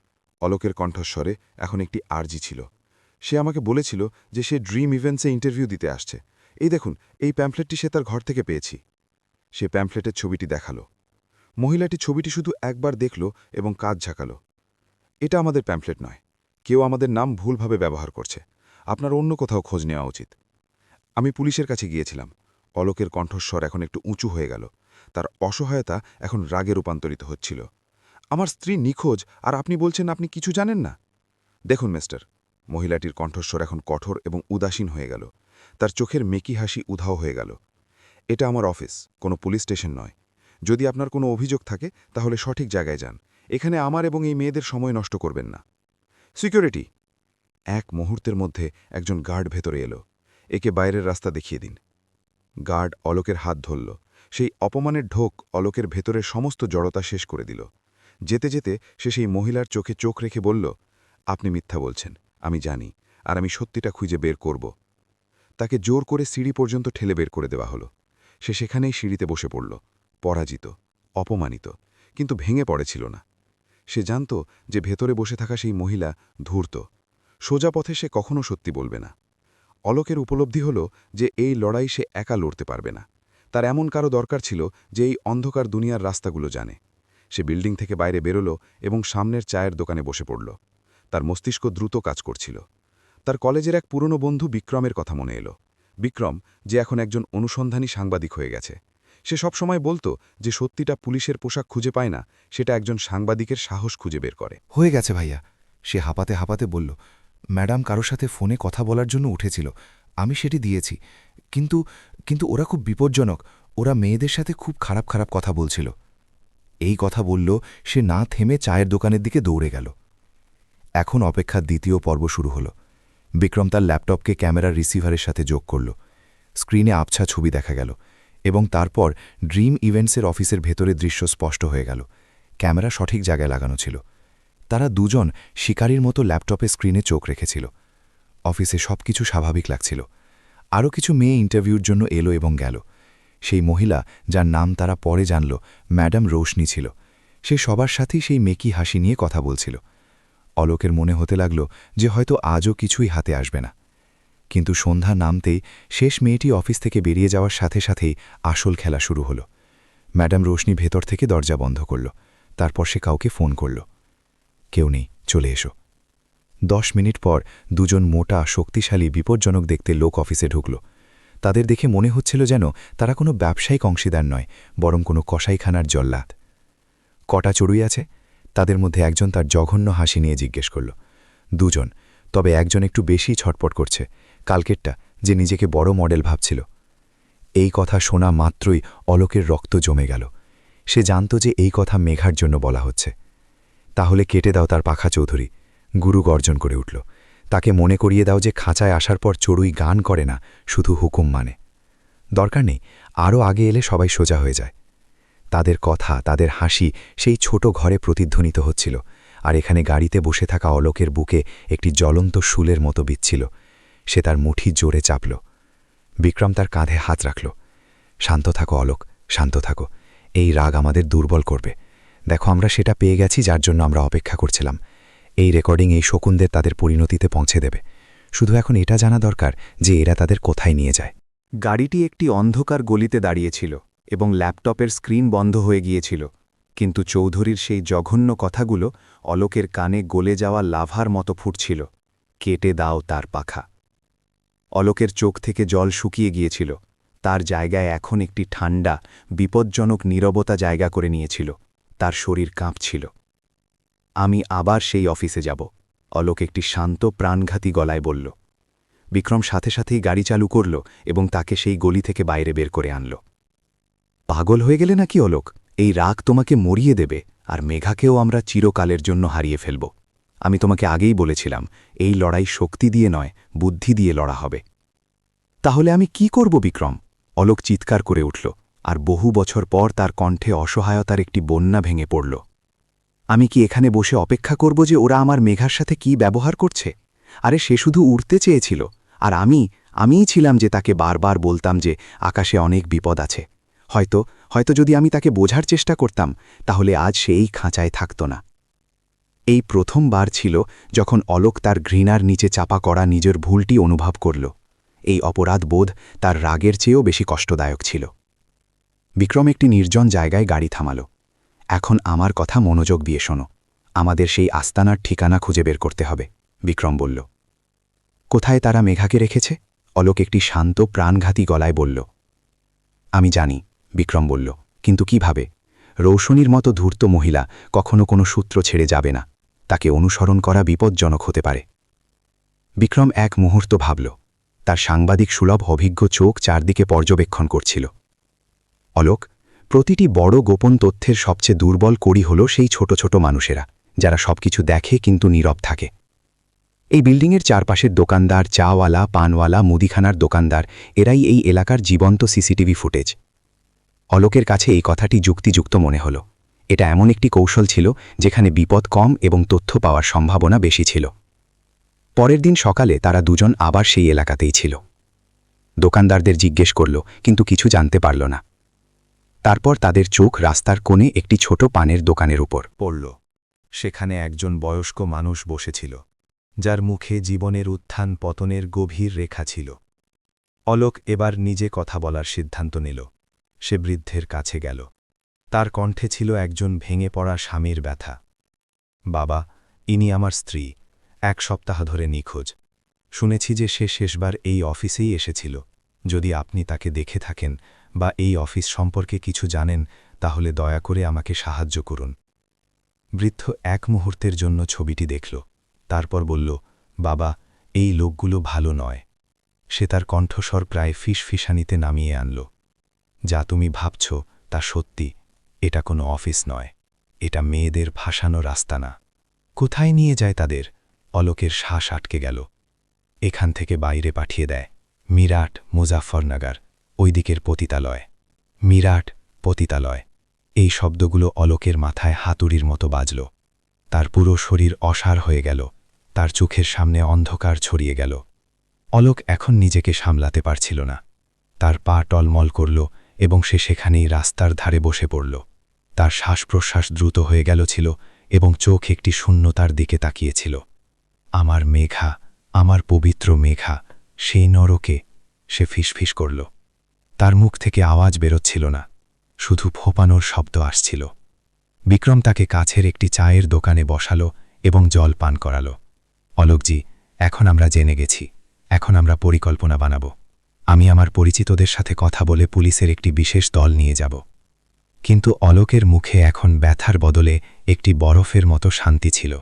অলোকের কণ্ঠস্বরে এখন একটি আর্জি ছিল। সে আমাকে বলেছিল যে সে ড্রিম ইভেন্টসে ইন্টারভিউ দিতে আসছে। এই দেখুন, এই প্যাম্পলেটটি সে তার ঘর থেকে পেয়েছি। সে প্যাম্পলেটের ছবিটি দেখালো। মহিলাটি ছবিটি শুধু একবার দেখল এবং কাজ ঝাঁকাল। এটা আমাদের প্যাম্পলেট নয়। কেউ আমাদের নাম ভুলভাবে ব্যবহার করছে। আপনার অন্য কোথাও খোঁজ নেওয়া উচিত। আমি পুলিশের কাছে গিয়েছিলাম। অলোকের কণ্ঠস্বর এখন একটু উঁচু হয়ে গেল। তার অসহায়তা এখন রাগে রূপান্তরিত হচ্ছিল। আমার স্ত্রী নিখোঁজ, আর আপনি বলছেন আপনি কিছু জানেন না? দেখুন মিস্টার, মহিলাটির কণ্ঠস্বর এখন কঠোর এবং উদাসীন হয়ে গেল। তার চোখের মেকি হাসি উধাও হয়ে গেল। এটা আমার অফিস, কোনো পুলিশ স্টেশন নয়। যদি আপনার কোনো অভিযোগ থাকে তাহলে সঠিক জায়গায় যান। এখানে আমার এবং এই মেয়েদের সময় নষ্ট করবেন না। সিকিউরিটি! এক মুহূর্তের মধ্যে একজন গার্ড ভেতরে এলো। একে বাইরের রাস্তা দেখিয়ে দিন। গার্ড অলোকের হাত ধরল। সেই অপমানের ঢোক অলোকের ভেতরের সমস্ত জড়তা শেষ করে দিল। যেতে যেতে সে সেই মহিলার চোখে চোখ রেখে বলল, আপনি মিথ্যা বলছেন, আমি জানি, আর আমি সত্যিটা খুঁজে বের করব। তাকে জোর করে সিঁড়ি পর্যন্ত ঠেলে বের করে দেওয়া হলো। সে সেখানেই সিঁড়িতে বসে পড়ল, পরাজিত, অপমানিত, কিন্তু ভেঙে পড়েছিল না। সে জানত যে ভেতরে বসে থাকা সেই মহিলা ধূর্ত। সোজা পথে সে কখনো সত্যি বলবে না। অলোকের উপলব্ধি হল যে এই লড়াই সে একা লড়তে পারবে না। তার এমন কারো দরকার ছিল যে এই অন্ধকার দুনিয়ার রাস্তাগুলো জানে। সে বিল্ডিং থেকে বাইরে বেরোল এবং সামনের চায়ের দোকানে বসে পড়ল। তার মস্তিষ্ক দ্রুত কাজ করছিল। তার কলেজের এক পুরনো বন্ধু বিক্রমের কথা মনে এলো। বিক্রম, যে এখন একজন অনুসন্ধানী সাংবাদিক হয়ে গেছে। সে সবসময় বলতো যে সত্যিটা পুলিশের পোশাক খুঁজে পায় না, সেটা একজন সাংবাদিকের সাহস খুঁজে বের করে। হয়ে গেছে ভাইয়া, সে হাঁপাতে হাঁপাতে বলল। ম্যাডাম কারোর সাথে ফোনে কথা বলার জন্য উঠেছিল, আমি সেটি দিয়েছি। কিন্তু কিন্তু ওরা খুব বিপজ্জনক। ওরা মেয়েদের সাথে খুব খারাপ খারাপ কথা বলছিল। এই কথা বলল, সে না থেমে চায়ের দোকানের দিকে দৌড়ে গেল। এখন অপেক্ষার দ্বিতীয় পর্ব শুরু হল। বিক্রম তার ল্যাপটপকে ক্যামেরার রিসিভারের সাথে যোগ করল। স্ক্রিনে আবছা ছবি দেখা গেল এবং তারপর ড্রিম ইভেন্টসের অফিসের ভেতরে দৃশ্য স্পষ্ট হয়ে গেল। ক্যামেরা সঠিক জায়গায় লাগানো ছিল। তারা দুজন শিকারীর মতো ল্যাপটপে স্ক্রিনে চোখ রেখেছিল। অফিসে সবকিছু স্বাভাবিক লাগছিল। আরও কিছু মেয়ে ইন্টারভিউর জন্য এলো এবং গেল। সেই মহিলা, যার নাম তারা পরে জানল, ম্যাডাম রোশনি ছিল। সে সবার সাথেই সেই মেকি হাসি নিয়ে কথা বলছিল। অলোকের মনে হতে লাগল যে হয়তো আজও কিছুই হাতে আসবে না। কিন্তু সন্ধ্যা নামতেই শেষ মেয়েটি অফিস থেকে বেরিয়ে যাওয়ার সাথে সাথেই আসল খেলা শুরু হলো। ম্যাডাম রোশনি ভেতর থেকে দরজা বন্ধ করল। তারপর সে কাউকে ফোন করল। কেউ নেই, চলে এসো। 10 মিনিট পর দুজন মোটা, শক্তিশালী, বিপজ্জনক দেখতে লোক অফিসে ঢুকল। তাদের দেখে মনে হচ্ছিল যেন তারা কোনো ব্যবসায়িক অংশীদার নয়, বরং কোনো কসাইখানার জল্লাদ। কটা চড়ুই আছে? তাদের মধ্যে একজন তার জঘন্য হাসি নিয়ে জিজ্ঞেস করল। 2 জন, তবে একজন একটু বেশি ছটপট করছে, কালকেরটা, যে নিজেকে বড় মডেল ভাবছিল। এই কথা শোনা মাত্রই অলোকের রক্ত জমে গেল। সে জানত যে এই কথা মেঘার জন্য বলা হচ্ছে। তাহলে কেটে দাও তার পাখা চৌধুরী, গুরু গর্জন করে উঠল। তাকে মনে করিয়ে দাও যে খাঁচায় আসার পর চড়ুই গান করে না, শুধু হুকুম মানে। দরকার নেই, আরও আগে এলে সবাই সোজা হয়ে যায়। তাদের কথা, তাদের হাসি সেই ছোট ঘরে প্রতিধ্বনিত হচ্ছিল, আর এখানে গাড়িতে বসে থাকা অলোকের বুকে একটি জ্বলন্ত শুলের মতো বিচ্ছিল। সে তার মুঠি জোরে চাপল। বিক্রম তার কাঁধে হাত রাখল। শান্ত থাকো অলোক, শান্ত থাকো। এই রাগ আমাদের দুর্বল করবে। দেখো, আমরা সেটা পেয়ে গেছি যার জন্য আমরা অপেক্ষা করছিলাম। এই রেকর্ডিং এই শকুনদের তাদের পরিণতিতে পৌঁছে দেবে। শুধু এখন এটা জানা দরকার যে এরা তাদের কোথায় নিয়ে যায়। গাড়িটি একটি অন্ধকার গলিতে দাঁড়িয়েছিল এবং ল্যাপটপের স্ক্রিন বন্ধ হয়ে গিয়েছিল, কিন্তু চৌধুরীর সেই জঘন্য কথাগুলো অলোকের কানে গলে যাওয়া লাভার মতো ফুটছিল। কেটে দাও তার পাখা। অলোকের চোখ থেকে জল শুকিয়ে গিয়েছিল। তার জায়গায় এখন একটি ঠান্ডা, বিপজ্জনক নীরবতা জায়গা করে নিয়েছিল। তার শরীর কাঁপছিল। আমি আবার সেই অফিসে যাব, অলোক একটি শান্ত, প্রাণঘাতী গলায় বলল। বিক্রম সাথে সাথেই গাড়ি চালু করল এবং তাকে সেই গলি থেকে বাইরে বের করে আনল। পাগল হয়ে গেলে নাকি অলোক? এই রাগ তোমাকে মরিয়ে দেবে, আর মেঘাকেও আমরা চিরকালের জন্য হারিয়ে ফেলব। আমি তোমাকে আগেই বলেছিলাম, এই লড়াই শক্তি দিয়ে নয়, বুদ্ধি দিয়ে লড়া হবে। তাহলে আমি কি করব বিক্রম? অলোক চিৎকার করে উঠল, আর বহু বছর পর তার কণ্ঠে অসহায়তার একটি বন্যা ভেঙে পড়ল। আমি কি এখানে বসে অপেক্ষা করব যে ওরা আমার মেঘার সাথে কি ব্যবহার করছে? আরে সে শুধু উড়তে চেয়েছিল, আর আমিই ছিলাম যে তাকে বারবার বলতাম যে আকাশে অনেক বিপদ আছে। হয়তো যদি আমি তাকে বোঝার চেষ্টা করতাম, তাহলে আজ সে এই খাঁচায় থাকত না। এই প্রথমবার ছিল যখন অলোক তার ঘৃণার নিচে চাপা করা নিজের ভুলটি অনুভব করল। এই অপরাধ বোধ তার রাগের চেয়েও বেশি কষ্টদায়ক ছিল। বিক্রম একটি নির্জন জায়গায় গাড়ি থামাল। এখন আমার কথা মনোযোগ দিয়ে শোনো। আমাদের সেই আস্তানার ঠিকানা খুঁজে বের করতে হবে, বিক্রম বলল। কোথায় তারা মেঘাকে রেখেছে? অলোক একটি শান্ত, প্রাণঘাতী গলায় বলল। আমি জানি, বিক্রম বলল, কিন্তু কিভাবে? রৌশনীর মতো ধূর্ত মহিলা কখনো কোনো সূত্র ছেড়ে যাবে না। তাকে অনুসরণ করা বিপজ্জনক হতে পারে। বিক্রম এক মুহূর্ত ভাবল। তার সাংবাদিক সুলভ অভিজ্ঞ চোখ চারদিকে পর্যবেক্ষণ করছিল। অলোক, প্রতিটি বড় গোপন তথ্যের সবচেয়ে দুর্বল কড়ি হল সেই ছোট ছোট মানুষেরা, যারা সবকিছু দেখে কিন্তু নীরব থাকে। এই বিল্ডিংয়ের চারপাশের দোকানদার, চাওয়ালা, পানওয়ালা, মুদিখানার দোকানদার, এরাই এই এলাকার জীবন্ত সিসিটিভি ফুটেজ। অলোকের কাছে এই কথাটি যুক্তিযুক্ত মনে হল। এটা এমন একটি কৌশল ছিল যেখানে বিপদ কম এবং তথ্য পাওয়ার সম্ভাবনা বেশি ছিল। পরের দিন সকালে তারা দুজন আবার সেই এলাকাতেই ছিল। দোকানদারদের জিজ্ঞেস করল, কিন্তু কিছু জানতে পারল না। তারপর তাদের চোখ রাস্তার কোণে একটি ছোট পানের দোকানের উপর পড়ল। সেখানে একজন বয়স্ক মানুষ বসেছিল, যার মুখে জীবনের উত্থান পতনের গভীর রেখা ছিল। অলোক এবার নিজে কথা বলার সিদ্ধান্ত নিল। সে বৃদ্ধের কাছে গেল। তার কণ্ঠে ছিল একজন ভেঙে পড়া স্বামীর ব্যথা। বাবা, ইনি আমার স্ত্রী, 1 সপ্তাহ ধরে নিখোঁজ। শুনেছি যে সে শেষবার এই অফিসেই এসেছিল। যদি আপনি তাকে দেখে থাকেন বা এই অফিস সম্পর্কে কিছু জানেন, তাহলে দয়া করে আমাকে সাহায্য করুন। বৃদ্ধ এক মুহূর্তের জন্য ছবিটি দেখল, তারপর বলল, বাবা, এই লোকগুলো ভালো নয়। সে তার কণ্ঠস্বর প্রায় ফিসফিসানিতে নামিয়ে আনল। যা তুমি ভাবছ তা সত্যি। এটা কোনো অফিস নয়, এটা মেয়েদের ফাঁসানো রাস্তা না। কোথায় নিয়ে যায় তাদের? অলোকের শ্বাস আটকে গেল। এখান থেকে বাইরে পাঠিয়ে দেয়। মিরাট, মুজাফফরনগর, ওইদিকের পতিতালয়। মিরাট, পতিতালয়। এই শব্দগুলো অলোকের মাথায় হাতুড়ির মতো বাজল। তার পুরো শরীর অসাড় হয়ে গেল। তার চোখের সামনে অন্ধকার ছড়িয়ে গেল। অলোক এখন নিজেকে সামলাতে পারছিল না। তার পা টলমল করল এবং সে সেখানেই রাস্তার ধারে বসে পড়ল। তার শ্বাস-প্রশ্বাস দ্রুত হয়ে গেল ছিল এবং চোখ একটি শূন্যতার দিকে তাকিয়েছিল। আমার মেঘা, আমার পবিত্র মেঘা, সেই নরকে, সে ফিসফিস করল। তার মুখ থেকে আওয়াজ বেরোচ্ছিল না, শুধু ফোপানোর শব্দ আসছিল। বিক্রম তাকে কাছের একটি চায়ের দোকানে বসালো এবং জল পান করালো। অলোকজি, এখন আমরা জেনে গেছি, এখন আমরা পরিকল্পনা বানাব। আমি আমার পরিচিতদের সাথে কথা বলে পুলিশের একটি বিশেষ দল নিয়ে যাব। কিন্তু অলোকের মুখে এখন ব্যথার বদলে একটি বরফের মতো শান্তি ছিল।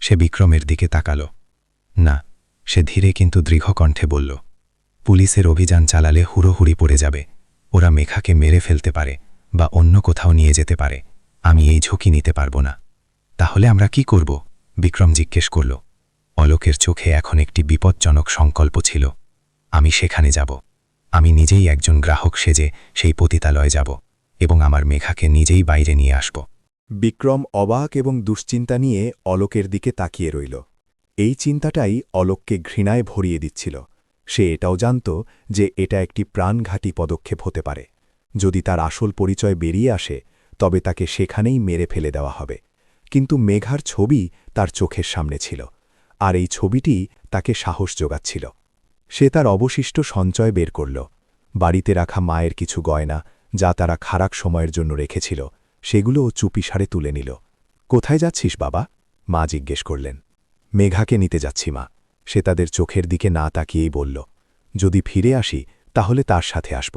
সে বিক্রমের দিকে তাকাল। না, সে ধীরে কিন্তু দৃঢ়কণ্ঠে বলল, পুলিশের অভিযান চালালে হুড়োহুড়ি পড়ে যাবে। ওরা মেঘাকে মেরে ফেলতে পারে বা অন্য কোথাও নিয়ে যেতে পারে। আমি এই ঝুঁকি নিতে পারব না। তাহলে আমরা কি করব? বিক্রম জিজ্ঞেস করল। অলোকের চোখে এখন একটি বিপজ্জনক সংকল্প ছিল। আমি সেখানে যাব। আমি নিজেই একজন গ্রাহক সেজে সেই পতিতালয়ে যাব এবং আমার মেঘাকে নিজেই বাইরে নিয়ে আসব। বিক্রম অবাক এবং দুশ্চিন্তা নিয়ে অলোকের দিকে তাকিয়ে রইল। এই চিন্তাটাই অলোককে ঘৃণায় ভরিয়ে দিচ্ছিল। সে এটাও জানত যে এটা একটি প্রাণঘাতী পদক্ষেপ হতে পারে। যদি তার আসল পরিচয় বেরিয়ে আসে, তবে তাকে সেখানেই মেরে ফেলে দেওয়া হবে। কিন্তু মেঘার ছবি তার চোখের সামনে ছিল, আর এই ছবিটি তাকে সাহস যোগাচ্ছিল। সে তার অবশিষ্ট সঞ্চয় বের করল। বাড়িতে রাখা মায়ের কিছু গয়না, যা তারা খারাপ সময়ের জন্য রেখেছিল, সেগুলোও চুপিসারে তুলে নিল। কোথায় যাচ্ছিস বাবা? মা জিজ্ঞেস করলেন। মেঘাকে নিতে যাচ্ছি মা, সে তাদের চোখের দিকে না তাকিয়েই বলল। যদি ফিরে আসি তাহলে তার সাথে আসব,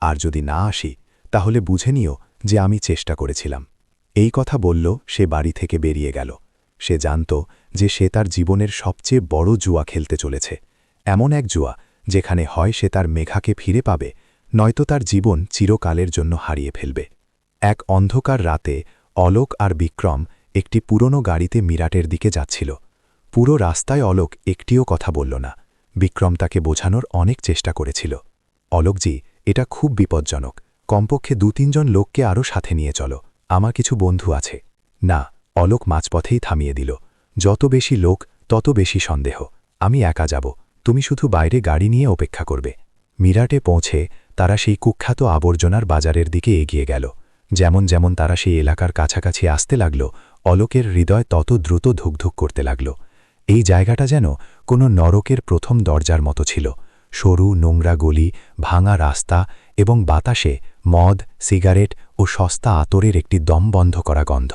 আর যদি না আসি তাহলে বুঝে নিও যে আমি চেষ্টা করেছিলাম। এই কথা বলল সে বাড়ি থেকে বেরিয়ে গেল। সে জানত যে সে তার জীবনের সবচেয়ে বড় জুয়া খেলতে চলেছে, এমন এক জুয়া যেখানে হয় সে তার মেঘাকে ফিরে পাবে, নয়তো তার জীবন চিরকালের জন্য হারিয়ে ফেলবে। এক অন্ধকার রাতে অলোক আর বিক্রম একটি পুরনো গাড়িতে মিরাটের দিকে যাচ্ছিল। পুরো রাস্তায় অলোক একটিও কথা বলল না। বিক্রম তাকে বোঝানোর অনেক চেষ্টা করেছিল। অলোকজি, এটা খুব বিপজ্জনক, কমপক্ষে ২-৩ জন লোককে আরও সাথে নিয়ে চলো, আমার কিছু বন্ধু আছে। না, অলোক মাঝপথেই থামিয়ে দিল। যত বেশি লোক তত বেশি সন্দেহ। আমি একা যাব, তুমি শুধু বাইরে গাড়ি নিয়ে অপেক্ষা করবে। মিরাটে পৌঁছে তারা সেই কুখ্যাত আবর্জনার বাজারের দিকে এগিয়ে গেল। যেমন যেমন তারা সেই এলাকার কাছাকাছি আসতে লাগল, অলোকের হৃদয় তত দ্রুত ধুকধুক করতে লাগল। এই জায়গাটা যেন কোনো নরকের প্রথম দরজার মতো ছিল। সরু নোংরা গলি, ভাঙা রাস্তা এবং বাতাসে মদ, সিগারেট ও সস্তা আতরের একটি দম বন্ধ করা গন্ধ।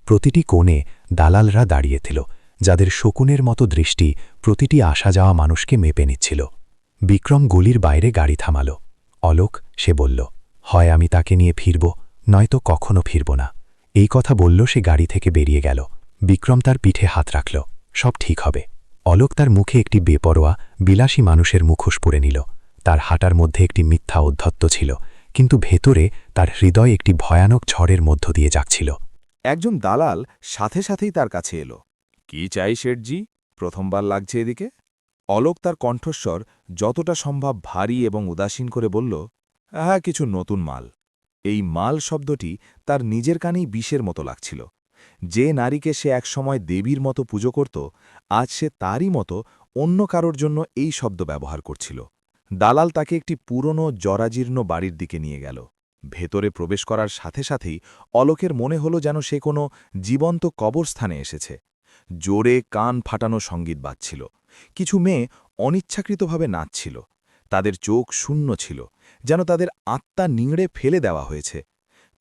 প্রতিটি কোণে দালালরা দাঁড়িয়েছিল, যাদের শকুনের মতো দৃষ্টি প্রতিটি আসা যাওয়া মানুষকে মেপে নিচ্ছিল। বিক্রম গলির বাইরে গাড়ি থামাল। অলোক, সে বলল, হয় আমি তাকে নিয়ে ফিরব, নয়তো কখনো ফিরব না। এই কথা বলল সে গাড়ি থেকে বেরিয়ে গেল। বিক্রম তার পিঠে হাত রাখল। সব ঠিক হবে। অলোক তার মুখে একটি বেপরোয়া, বিলাসী মানুষের মুখোশ পরে নিল। তার হাঁটার মধ্যে একটি মিথ্যা ঔদ্ধত্য ছিল, কিন্তু ভেতরে তার হৃদয় একটি ভয়ানক ঝড়ের মধ্য দিয়ে যাচ্ছিল। একজন দালাল সাথে সাথেই তার কাছে এলো। কি চাই শেঠজি? প্রথমবার লাগছে এদিকে। অলোক তার কণ্ঠস্বর যতটা সম্ভব ভারী এবং উদাসীন করে বলল, হ্যাঁ, কিছু নতুন মাল। এই মাল শব্দটি তার নিজের কানেই বিষের মতো লাগছিল। যে নারীকে সে একসময় দেবীর মতো পুজো করত, আজ সে তারই মতো অন্য কারোর জন্য এই শব্দ ব্যবহার করছিল। দালাল তাকে একটি পুরনো জরাজীর্ণ বাড়ির দিকে নিয়ে গেল। ভেতরে প্রবেশ করার সাথে সাথেই অলোকের মনে হল যেন সে কোনো জীবন্ত কবরস্থানে এসেছে। জোরে কান ফাটানো সঙ্গীত বাজছিল। কিছু মেয়ে অনিচ্ছাকৃতভাবে নাচছিল। তাদের চোখ শূন্য ছিল, যেন তাদের আত্মা নিংড়ে ফেলে দেওয়া হয়েছে।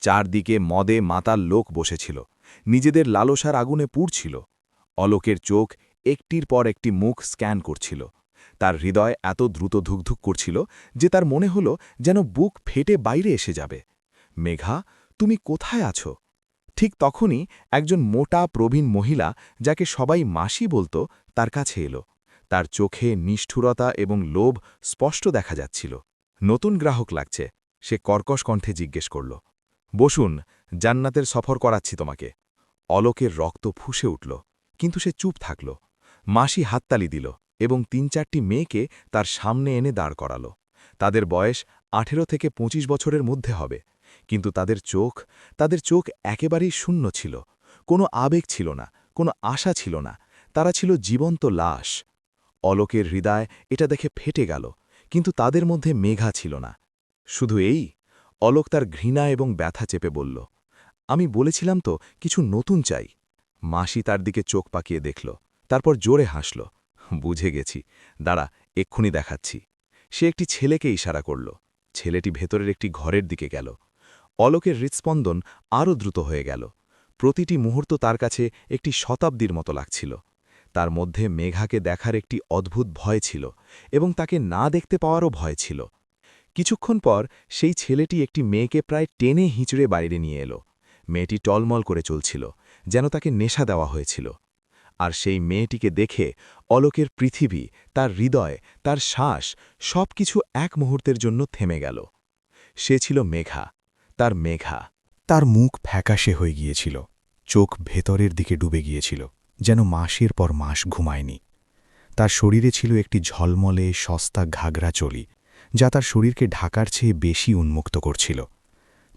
চারদিকে মদে মাতাল লোক বসেছিল, নিজেদের লালসার আগুনে পুড়ছিল। অলোকের চোখ একটির পর একটি মুখ স্ক্যান করছিল। তার হৃদয় এত দ্রুত ধুকধুক করছিল যে তার মনে হল যেন বুক ফেটে বাইরে এসে যাবে। মেঘা, তুমি কোথায় আছো? ঠিক তখনই একজন মোটা প্রবীণ মহিলা, যাকে সবাই মাসি বলতো, তার কাছে এলো। তার চোখে নিষ্ঠুরতা এবং লোভ স্পষ্ট দেখা যাচ্ছিল। নতুন গ্রাহক লাগছে, সে কর্কশ কণ্ঠে জিজ্ঞেস করল। বসুন, জান্নাতের সফর করাচ্ছি তোমাকে। অলোকের রক্ত ফুঁসে উঠল, কিন্তু সে চুপ থাকল। মাসি হাততালি দিল এবং ৩-৪টি মেয়েকে তার সামনে এনে দাঁড় করাল। তাদের বয়স ১৮ থেকে ২৫ বছরের মধ্যে হবে, কিন্তু তাদের চোখ একেবারেই শূন্য ছিল। কোনো আবেগ ছিল না, কোনো আশা ছিল না। তারা ছিল জীবন্ত লাশ। অলোকের হৃদয় এটা দেখে ফেটে গেল, কিন্তু তাদের মধ্যে মেঘা ছিল না। শুধু এই? অলোক তার ঘৃণা এবং ব্যথা চেপে বলল, আমি বলেছিলাম তো কিছু নতুন চাই। মাসি তার দিকে চোখ পাকিয়ে দেখল, তারপর জোরে হাসল। বুঝে গেছি, দাঁড়া, এক্ষুনি দেখাচ্ছি। সে একটি ছেলেকে ইশারা করল। ছেলেটি ভেতরের একটি ঘরের দিকে গেল। অলোকের হৃৎস্পন্দন আরও দ্রুত হয়ে গেল। প্রতিটি মুহূর্ত তার কাছে একটি শতাব্দীর মতো লাগছিল। তার মধ্যে মেঘাকে দেখার একটি অদ্ভুত ভয় ছিল এবং তাকে না দেখতে পাওয়ারও ভয় ছিল। কিছুক্ষণ পর সেই ছেলেটি একটি মেয়েকে প্রায় টেনে হিঁচড়ে বাইরে নিয়ে এলো। মেয়েটি টলমল করে চলছিল, যেন তাকে নেশা দেওয়া হয়েছিল। আর সেই মেয়েটিকে দেখে অলোকের পৃথিবী, তার হৃদয়, তার শ্বাস সবকিছু এক মুহূর্তের জন্য থেমে গেল। সে ছিল মেঘা, তার মেঘা। তার মুখ ফ্যাকাশে হয়ে গিয়েছিল, চোখ ভেতরের দিকে ডুবে গিয়েছিল, যেন মাসের পর মাস ঘুমায়নি। তার শরীরে ছিল একটি ঝলমলে সস্তা ঘাগরা চলি, যা তার শরীরকে ঢাকার চেয়ে বেশি উন্মুক্ত করছিল।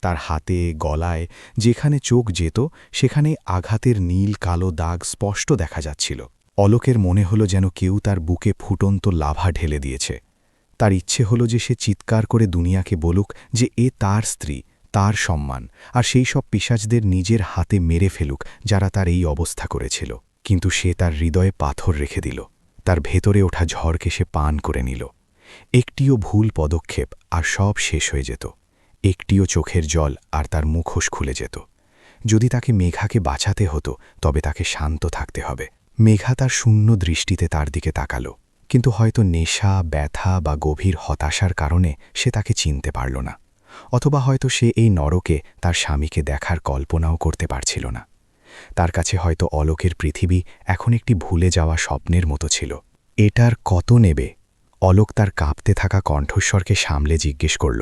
তার হাতে, গলায় যেখানে চোখ যেত সেখানে আঘাতের নীল কালো দাগ স্পষ্ট দেখা যাচ্ছিল। অলোকের মনে হলো যেন কেউ তার বুকে ফুটন্ত লাভা ঢেলে দিয়েছে। তার ইচ্ছে হলো যে সে চিৎকার করে দুনিয়াকে বলুক যে এ তার স্ত্রী, তার সম্মান, আর সেই সব পিশাচদের নিজের হাতে মেরে ফেলুক যারা তার এই অবস্থা করেছিল। কিন্তু সে তার হৃদয়ে পাথর রেখে দিল। তার ভেতরে ওঠা ঝড়কে সে পান করে নিল। একটিও ভুল পদক্ষেপ আর সব শেষ হয়ে যেত। একটিও চোখের জল আর তার মুখোশ খুলে যেত। যদি তাকে মেঘাকে বাঁচাতে হতো তবে তাকে শান্ত থাকতে হবে। মেঘা তার শূন্য দৃষ্টিতে তার দিকে তাকালো, কিন্তু হয়তো নেশা, ব্যথা বা গভীর হতাশার কারণে সে তাকে চিনতে পারল না। অথবা হয়তো সে এই নরকে তার স্বামীকে দেখার কল্পনাও করতে পারছিল না। তার কাছে হয়তো অলোকের পৃথিবী এখন একটি ভুলে যাওয়া স্বপ্নের মতো ছিল। এটার কত নেবে? অলোক তার কাঁপতে থাকা কণ্ঠস্বরকে সামলে জিজ্ঞেস করল।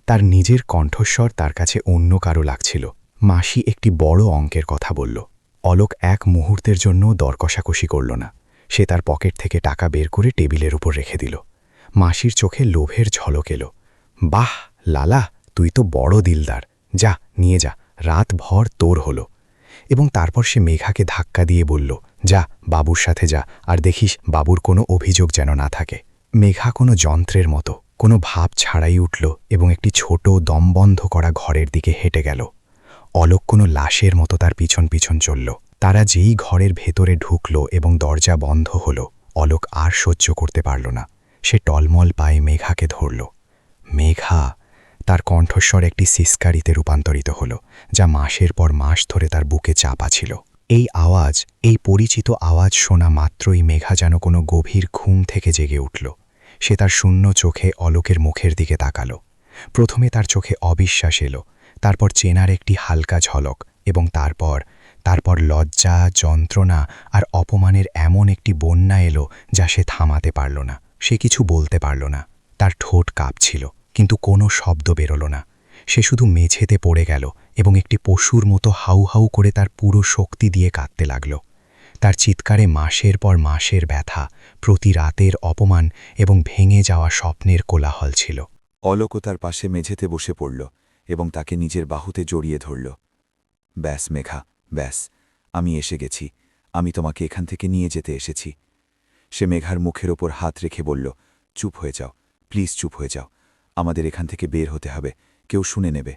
তার নিজের কণ্ঠস্বর তার কাছে অন্য কারো লাগছিল। মাসি একটি বড় অঙ্কের কথা বলল। অলোক এক মুহূর্তের জন্য দরকষাকষি করল না। সে তার পকেট থেকে টাকা বের করে টেবিলের উপর রেখে দিল। মাসির চোখে লোভের ঝলক এলো। বাহ লালা, তুই তো বড় দিলদার, যা নিয়ে যা, রাত ভর তোর হলো। এবং তারপর সে মেঘাকে ধাক্কা দিয়ে বলল, যা বাবুর সাথে যা, আর দেখিস বাবুর কোনো অভিযোগ যেন না থাকে। মেঘা কোনো যন্ত্রের মতো কোনো ভাব ছাড়াই উঠল এবং একটি ছোট দমবন্ধ করা ঘরের দিকে হেঁটে গেল। অলোক কোনো লাশের মতো তার পিছন পিছন চলল। তারা যেই ঘরের ভেতরে ঢুকল এবং দরজা বন্ধ হল, অলোক আর সহ্য করতে পারল না। সে টলমল পায়ে মেঘাকে ধরল। মেঘা! তার কণ্ঠস্বর একটি সিসকারিতে রূপান্তরিত হল, যা মাসের পর মাস ধরে তার বুকে চাপা ছিল। এই আওয়াজ, এই পরিচিত আওয়াজ শোনা মাত্রই মেঘা যেন কোনো গভীর ঘুম থেকে জেগে উঠল। সে তার শূন্য চোখে অলোকের মুখের দিকে তাকাল। প্রথমে তার চোখে অবিশ্বাস এলো, তারপর চেনার একটি হালকা ঝলক, এবং তারপর লজ্জা, যন্ত্রণা আর অপমানের এমন একটি বন্যা এলো যা সে থামাতে পারল না। সে কিছু বলতে পারল না। তার ঠোঁট কাঁপছিল, কিন্তু কোনো শব্দ বেরোল না। সে শুধু মেঝেতে পড়ে গেল এবং একটি পশুর মতো হাউ হাউ করে তার পুরো শক্তি দিয়ে কাঁদতে লাগল। তার চিৎকারে মাসের পর মাসের ব্যথা, প্রতি রাতের অপমান এবং ভেঙে যাওয়া স্বপ্নের কোলাহল ছিল। অলোকও তার পাশে মেঝেতে বসে পড়ল এবং তাকে নিজের বাহুতে জড়িয়ে ধরল। ব্যাস মেঘা, ব্যাস, আমি এসে গেছি। আমি তোমাকে এখান থেকে নিয়ে যেতে এসেছি। সে মেঘার মুখের ওপর হাত রেখে বলল, চুপ হয়ে যাও, প্লিজ চুপ হয়ে যাও। আমাদের এখান থেকে বের হতে হবে, কেউ শুনে নেবে।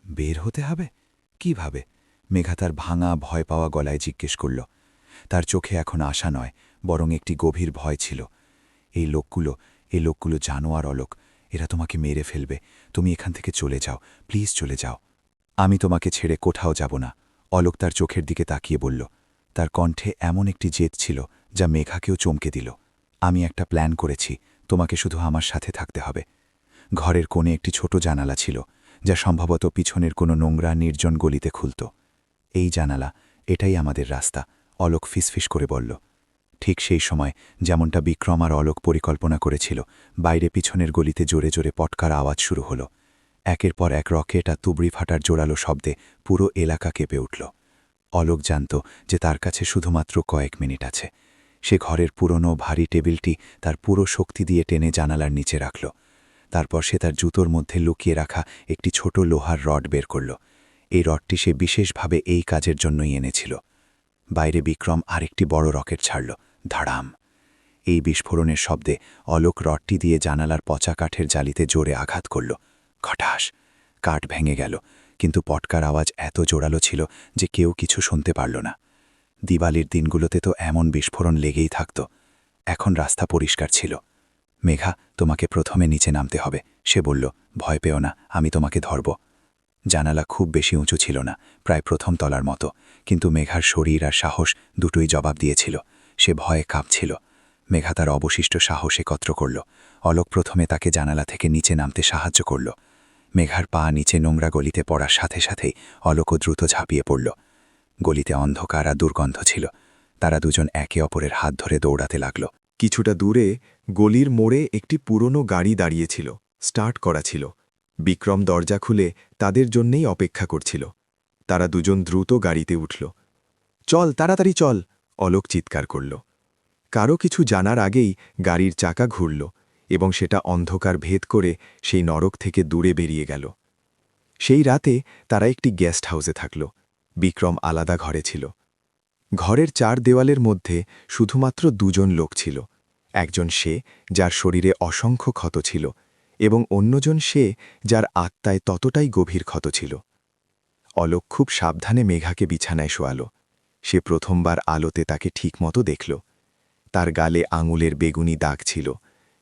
বের হতে হবে? কিভাবে? মেঘা তার ভাঙা, ভয় পাওয়া গলায় জিজ্ঞেস করল। তার চোখে এখন আশা নয়, বরং একটি গভীর ভয় ছিল। এই লোকগুলো জানোয়ার অলোক, এরা তোমাকে মেরে ফেলবে। তুমি এখান থেকে চলে যাও, প্লিজ চলে যাও। আমি তোমাকে ছেড়ে কোথাও যাব না, অলোক তার চোখের দিকে তাকিয়ে বলল। তার কণ্ঠে এমন একটি জেদ ছিল যা মেঘাকেও চমকে দিল। আমি একটা প্ল্যান করেছি, তোমাকে শুধু আমার সাথে থাকতে হবে। ঘরের কোণে একটি ছোট জানালা ছিল, যা সম্ভবত পিছনের কোনো নোংরা নির্জন গলিতে খুলত। এই জানালা, এটাই আমাদের রাস্তা, অলোক ফিসফিস করে বলল। ঠিক সেই সময়, যেমনটা বিক্রম আর অলোক পরিকল্পনা করেছিল, বাইরে পিছনের গলিতে জোরে জোরে পটকার আওয়াজ শুরু হলো। একের পর এক রকেট আর তুবড়ি ফাটার জোরালো শব্দে পুরো এলাকা কেঁপে উঠল। অলোক জানত যে তার কাছে শুধুমাত্র কয়েক মিনিট আছে। সে ঘরের পুরনো ভারী টেবিলটি তার পুরো শক্তি দিয়ে টেনে জানালার নিচে রাখল। তারপর সে তার জুতোর মধ্যে লুকিয়ে রাখা একটি ছোট লোহার রড বের করল। এই রডটি সে বিশেষভাবে এই কাজের জন্যই এনেছিল। বাইরে বিক্রম আরেকটি বড় রকেট ছাড়ল, ধাড়াম। এই বিস্ফোরণের শব্দে অলোক রডটি দিয়ে জানালার পচা কাঠের জালিতে জোরে আঘাত করল। খটাস! কাঠ ভেঙে গেল, কিন্তু পটকার আওয়াজ এত জোরালো ছিল যে কেউ কিছু শুনতে পারল না। দিওয়ালির দিনগুলোতে তো এমন বিস্ফোরণ লেগেই থাকত। এখন রাস্তা পরিষ্কার ছিল। মেঘা, তোমাকে প্রথমে নিচে নামতে হবে, সে বলল। ভয় পেও না, আমি তোমাকে ধরব। জানালা খুব বেশি উঁচু ছিল না, প্রায় প্রথম তলার মতো, কিন্তু মেঘার শরীর আর সাহস দুটোই জবাব দিয়েছিল। সে ভয়ে কাঁপছিল। মেঘা তার অবশিষ্ট সাহস একত্র করল। অলোক প্রথমে তাকে জানালা থেকে নিচে নামতে সাহায্য করল। মেঘার পা নিচে নোংরা গলিতে পড়ার সাথে সাথেই অলোকও দ্রুত ঝাঁপিয়ে পড়ল। গলিতে অন্ধকার আর দুর্গন্ধ ছিল। তারা দুজন একে অপরের হাত ধরে দৌড়াতে লাগল। কিছুটা দূরে গলির মোড়ে একটি পুরনো গাড়ি দাঁড়িয়েছিল, স্টার্ট করা ছিল। বিক্রম দরজা খুলে তাদের জন্যেই অপেক্ষা করছিল। তারা দুজন দ্রুত গাড়িতে উঠল। চল, তাড়াতাড়ি চল, অলোক চিৎকার করল। কারো কিছু জানার আগেই গাড়ির চাকা ঘুরল এবং সেটা অন্ধকার ভেদ করে সেই নরক থেকে দূরে বেরিয়ে গেল। সেই রাতে তারা একটি গেস্ট হাউসে থাকল। বিক্রম আলাদা ঘরে ছিল। ঘরের চার দেওয়ালের মধ্যে শুধুমাত্র দুজন লোক ছিল। একজন সে, যার শরীরে অসংখ্য ক্ষত ছিল, এবং অন্যজন সে, যার আত্মায় ততটাই গভীর ক্ষত ছিল। অলোক খুব সাবধানে মেঘাকে বিছানায় শোয়াল। সে প্রথমবার আলোতে তাকে ঠিকমতো দেখল। তার গালে আঙুলের বেগুনি দাগ ছিল,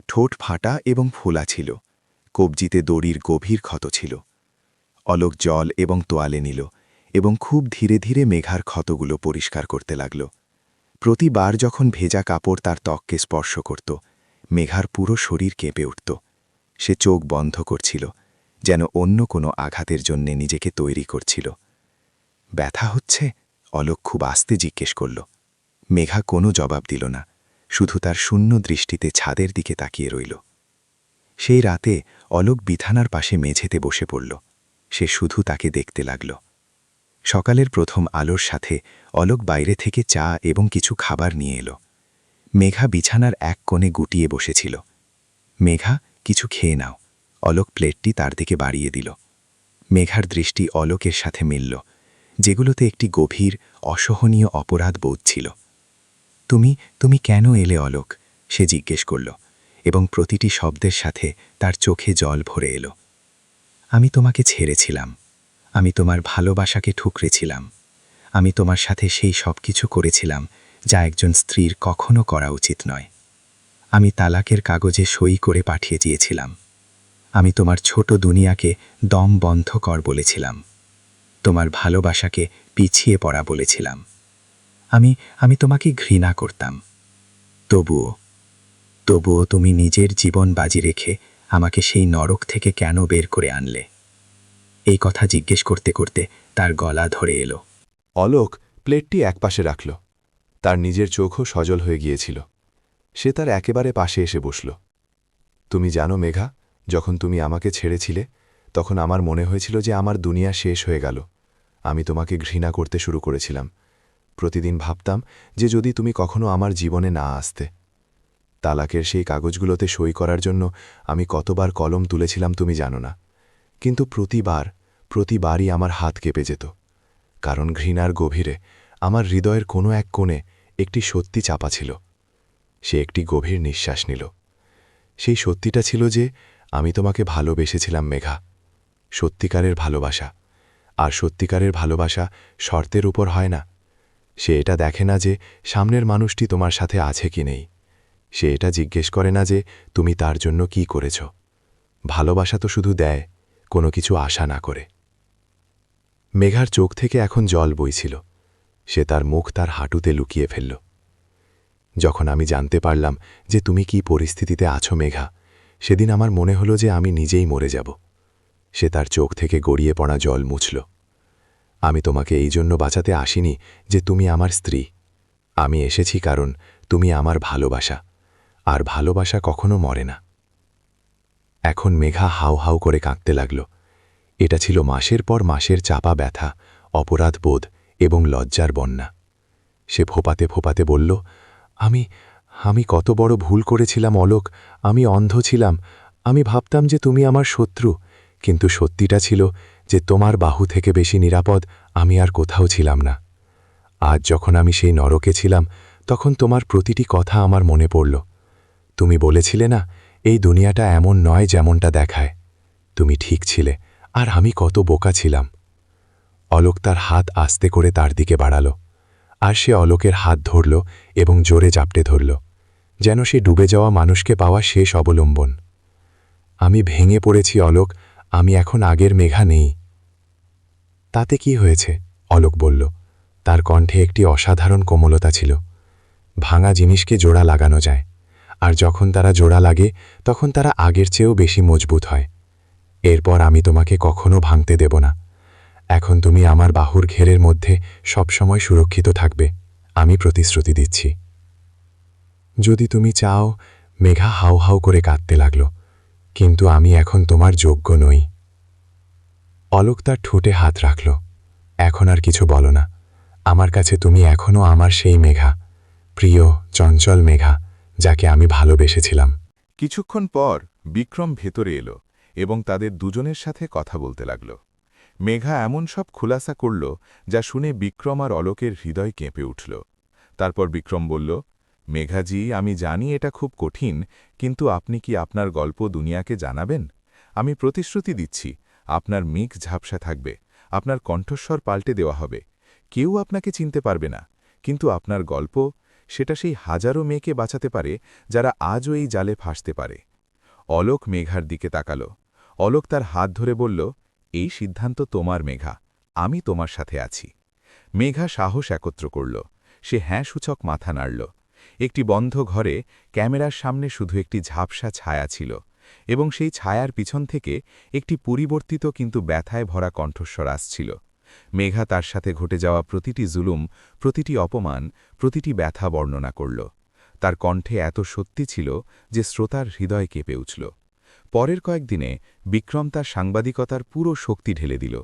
ঠোঁট ফাটা এবং ফোলা ছিল, কবজিতে দড়ির গভীর ক্ষত ছিল। অলোক জল এবং তোয়ালে নিল এবং খুব ধীরে ধীরে মেঘার ক্ষতগুলো পরিষ্কার করতে লাগল। প্রতিবার যখন ভেজা কাপড় তার ত্বককে স্পর্শ করত, মেঘার পুরো শরীর কেঁপে উঠত। সে চোখ বন্ধ করছিল, যেন অন্য কোনো আঘাতের জন্যে নিজেকে তৈরি করছিল। ব্যথা হচ্ছে? অলোক খুব আস্তে জিজ্ঞেস করল। মেঘা কোনো জবাব দিল না, শুধু তার শূন্য দৃষ্টিতে ছাদের দিকে তাকিয়ে রইল। সেই রাতে অলোক বিছানার পাশে মেঝেতে বসে পড়ল। সে শুধু তাকে দেখতে লাগল। সকালের প্রথম আলোর সাথে অলোক বাইরে থেকে চা এবং কিছু খাবার নিয়ে এলো। মেঘা বিছানার এক কোণে গুটিয়ে বসেছিল। মেঘা, কিছু খেয়ে নাও। অলোক প্লেটটি তার দিকে বাড়িয়ে দিল। মেঘার দৃষ্টি অলোকের সাথে মিলল, যেগুলোতে একটি গভীর, অসহনীয় অপরাধ বোধ ছিল। তুমি কেন এলে অলোক? সে জিজ্ঞেস করল, এবং প্রতিটি শব্দের সাথে তার চোখে জল ভরে এলো। আমি তোমাকে ছেড়েছিলাম। আমি তোমার ভালোবাসাকে ঠুকরেছিলাম। আমি তোমার সাথে সেই সব কিছু করেছিলাম যা একজন স্ত্রীর কখনো করা উচিত নয়। আমি তালাকের কাগজে সই করে পাঠিয়ে দিয়েছিলাম। আমি তোমার ছোট দুনিয়াকে দম বন্ধ কর বলেছিলাম। তোমার ভালোবাসাকে পিছিয়ে পড়া বলেছিলাম। আমি তোমাকে ঘৃণা করতাম। তবুও তুমি নিজের জীবন বাজি রেখে আমাকে সেই নরক থেকে কেন বের করে আনলে? এই কথা জিজ্ঞেস করতে করতে তার গলা ধরে এলো। অলোক প্লেটটি একপাশে রাখল। তার নিজের চোখও সজল হয়ে গিয়েছিল। সে তার একেবারে পাশে এসে বসল। তুমি জানো মেঘা, যখন তুমি আমাকে ছেড়েছিলে তখন আমার মনে হয়েছিল যে আমার দুনিয়া শেষ হয়ে গেল। আমি তোমাকে ঘৃণা করতে শুরু করেছিলাম। প্রতিদিন ভাবতাম যে যদি তুমি কখনো আমার জীবনে না আসতে। তালাকের সেই কাগজগুলোতে সই করার জন্য আমি কতবার কলম তুলেছিলাম তুমি জানো না। কিন্তু প্রতিবারই আমার হাত কেঁপে যেত, কারণ ঘৃণার গভীরে আমার হৃদয়ের কোনো এক কোণে একটি সত্যি চাপা ছিল। সে একটি গভীর নিঃশ্বাস নিল। সেই সত্যিটা ছিল যে আমি তোমাকে ভালোবেসেছিলাম মেঘা, সত্যিকারের ভালোবাসা। আর সত্যিকারের ভালোবাসা শর্তের উপর হয় না। সে এটা দেখে না যে সামনের মানুষটি তোমার সাথে আছে কি নেই। সে এটা জিজ্ঞেস করে না যে তুমি তার জন্য কি করেছ। ভালোবাসা তো শুধু দেয়, কোনো কিছু আশা না করে। মেঘার চোখ থেকে এখন জল বইছিল। সে তার মুখ তার হাঁটুতে লুকিয়ে ফেলল। যখন আমি জানতে পারলাম যে তুমি কি পরিস্থিতিতে আছো মেঘা, সেদিন আমার মনে হলো যে আমি নিজেই মরে যাব। সে তার চোখ থেকে গড়িয়ে পড়া জল মুছল। আমি তোমাকে এই জন্য বাঁচাতে আসিনি যে তুমি আমার স্ত্রী। আমি এসেছি কারণ তুমি আমার ভালোবাসা, আর ভালোবাসা কখনো মরে না। এখন মেঘা হাউ হাউ করে কাঁদতে লাগল। এটা ছিল মাসের পর মাসের চাপা ব্যথা, অপরাধ বোধ এবং লজ্জার বন্যা। সে ফোপাতে ফোপাতে বলল, আমি কত বড় ভুল করেছিলাম অলোক। আমি অন্ধ ছিলাম। আমি ভাবতাম যে তুমি আমার শত্রু, কিন্তু সত্যিটা ছিল যে তোমার বাহু থেকে বেশি নিরাপদ আমি আর কোথাও ছিলাম না। আজ যখন আমি সেই নরকে ছিলাম, তখন তোমার প্রতিটি কথা আমার মনে পড়ল। তুমি বলেছিলে না, এই দুনিয়াটা এমন নয় যেমনটা দেখায়। তুমি ঠিক ছিলে, আর আমি কত বোকা ছিলাম। অলোক তার হাত আস্তে করে তার দিকে বাড়াল, আর সে অলোকের হাত ধরল এবং জোরে জাপটে ধরল। যেন সে ডুবে যাওয়া মানুষকে পাওয়া শেষ অবলম্বন। আমি ভেঙে পড়েছি অলোক, আমি এখন আগের মেঘা নেই। তাতে কি হয়েছে? অলোক বলল। তার কণ্ঠে একটি অসাধারণ কোমলতা ছিল। ভাঙা জিনিসকে জোড়া লাগানো যায়, আর যখন তারা জোড়া লাগে তখন তারা আগের চেয়েও বেশি মজবুত হয়। এরপর আমি তোমাকে কখনো ভাঙতে দেব না। এখন তুমি আমার বাহুর ঘেরের মধ্যে সবসময় সুরক্ষিত থাকবে, আমি প্রতিশ্রুতি দিচ্ছি। যদি তুমি চাও। মেঘা হাউ হাউ করে কাঁদতে লাগল। কিন্তু আমি এখন তোমার যোগ্য নই। অলোক তার ঠোঁটে হাত রাখল। এখন আর কিছু বলো না। আমার কাছে তুমি এখনও আমার সেই মেঘা, প্রিয় চঞ্চল মেঘা, যাকে আমি ভালোবেসেছিলাম। কিছুক্ষণ পর বিক্রম ভেতরে এলো এবং তাদের দুজনের সাথে কথা বলতে লাগল। মেঘা এমন সব খুলাসা করল যা শুনে বিক্রম আর অলোকের হৃদয় কেঁপে উঠল। তারপর বিক্রম বলল, মেঘাজি, আমি জানি এটা খুব কঠিন, কিন্তু আপনি কি আপনার গল্প দুনিয়াকে জানাবেন? আমি প্রতিশ্রুতি দিচ্ছি, আপনার মিক ঝাপসা থাকবে, আপনার কণ্ঠস্বর পাল্টে দেওয়া হবে। কেউ আপনাকে চিনতে পারবে না, কিন্তু আপনার গল্প, সেটা সেই হাজারো মেয়েকে বাঁচাতে পারে যারা আজও এই জালে ফাঁসতে পারে। অলোক মেঘার দিকে তাকাল। অলোক তার হাত ধরে বলল, এই সিদ্ধান্ত তোমার মেঘা, আমি তোমার সাথে আছি। মেঘা সাহস একত্র করল। সে হ্যাঁ সূচক মাথা নাড়ল। একটি বন্ধ ঘরে ক্যামেরার সামনে শুধু একটি ঝাপসা ছায়া ছিল, এবং সেই ছায়ার পিছন থেকে একটি পরিবর্তিত কিন্তু ব্যথায় ভরা কণ্ঠস্বর আসছিল। মেঘা তার সাথে ঘটে যাওয়া প্রতিটি জুলুম, প্রতিটি অপমান, প্রতিটি ব্যথা বর্ণনা করল। তার কণ্ঠে এত সত্যি ছিল যে শ্রোতার হৃদয় কেঁপে উঠল। পরের কয়েকদিনে বিক্রম তার সাংবাদিকতার পুরো শক্তি ঢেলে দিল।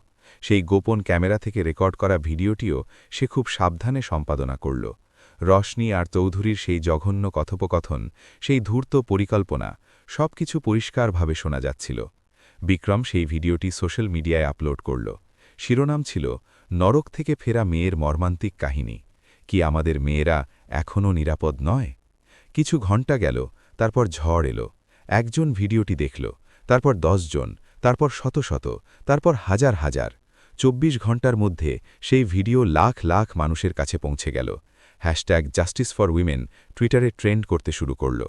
সেই গোপন ক্যামেরা থেকে রেকর্ড করা ভিডিওটিও সে খুব সাবধানে সম্পাদনা করল। রশনি আর চৌধুরীর সেই জঘন্য কথোপকথন, সেই ধূর্ত পরিকল্পনা, সবকিছু পরিষ্কারভাবে শোনা যাচ্ছিল। বিক্রম সেই ভিডিওটি সোশ্যাল মিডিয়ায় আপলোড করল। শিরোনাম ছিল, নরক থেকে ফেরা মেয়ের মর্মান্তিক কাহিনী। কি আমাদের মেয়েরা এখনও নিরাপদ নয়? কিছু ঘণ্টা গেল, তারপর ঝড় এলো। একজন ভিডিওটি দেখল, তারপর 10 জন, তারপর শত শত, তারপর হাজার হাজার। 24 ঘণ্টার মধ্যে সেই ভিডিও লাখ লাখ মানুষের কাছে পৌঁছে গেল। #জাস্টিস ফর উইমেন টুইটারে ট্রেন্ড করতে শুরু করল।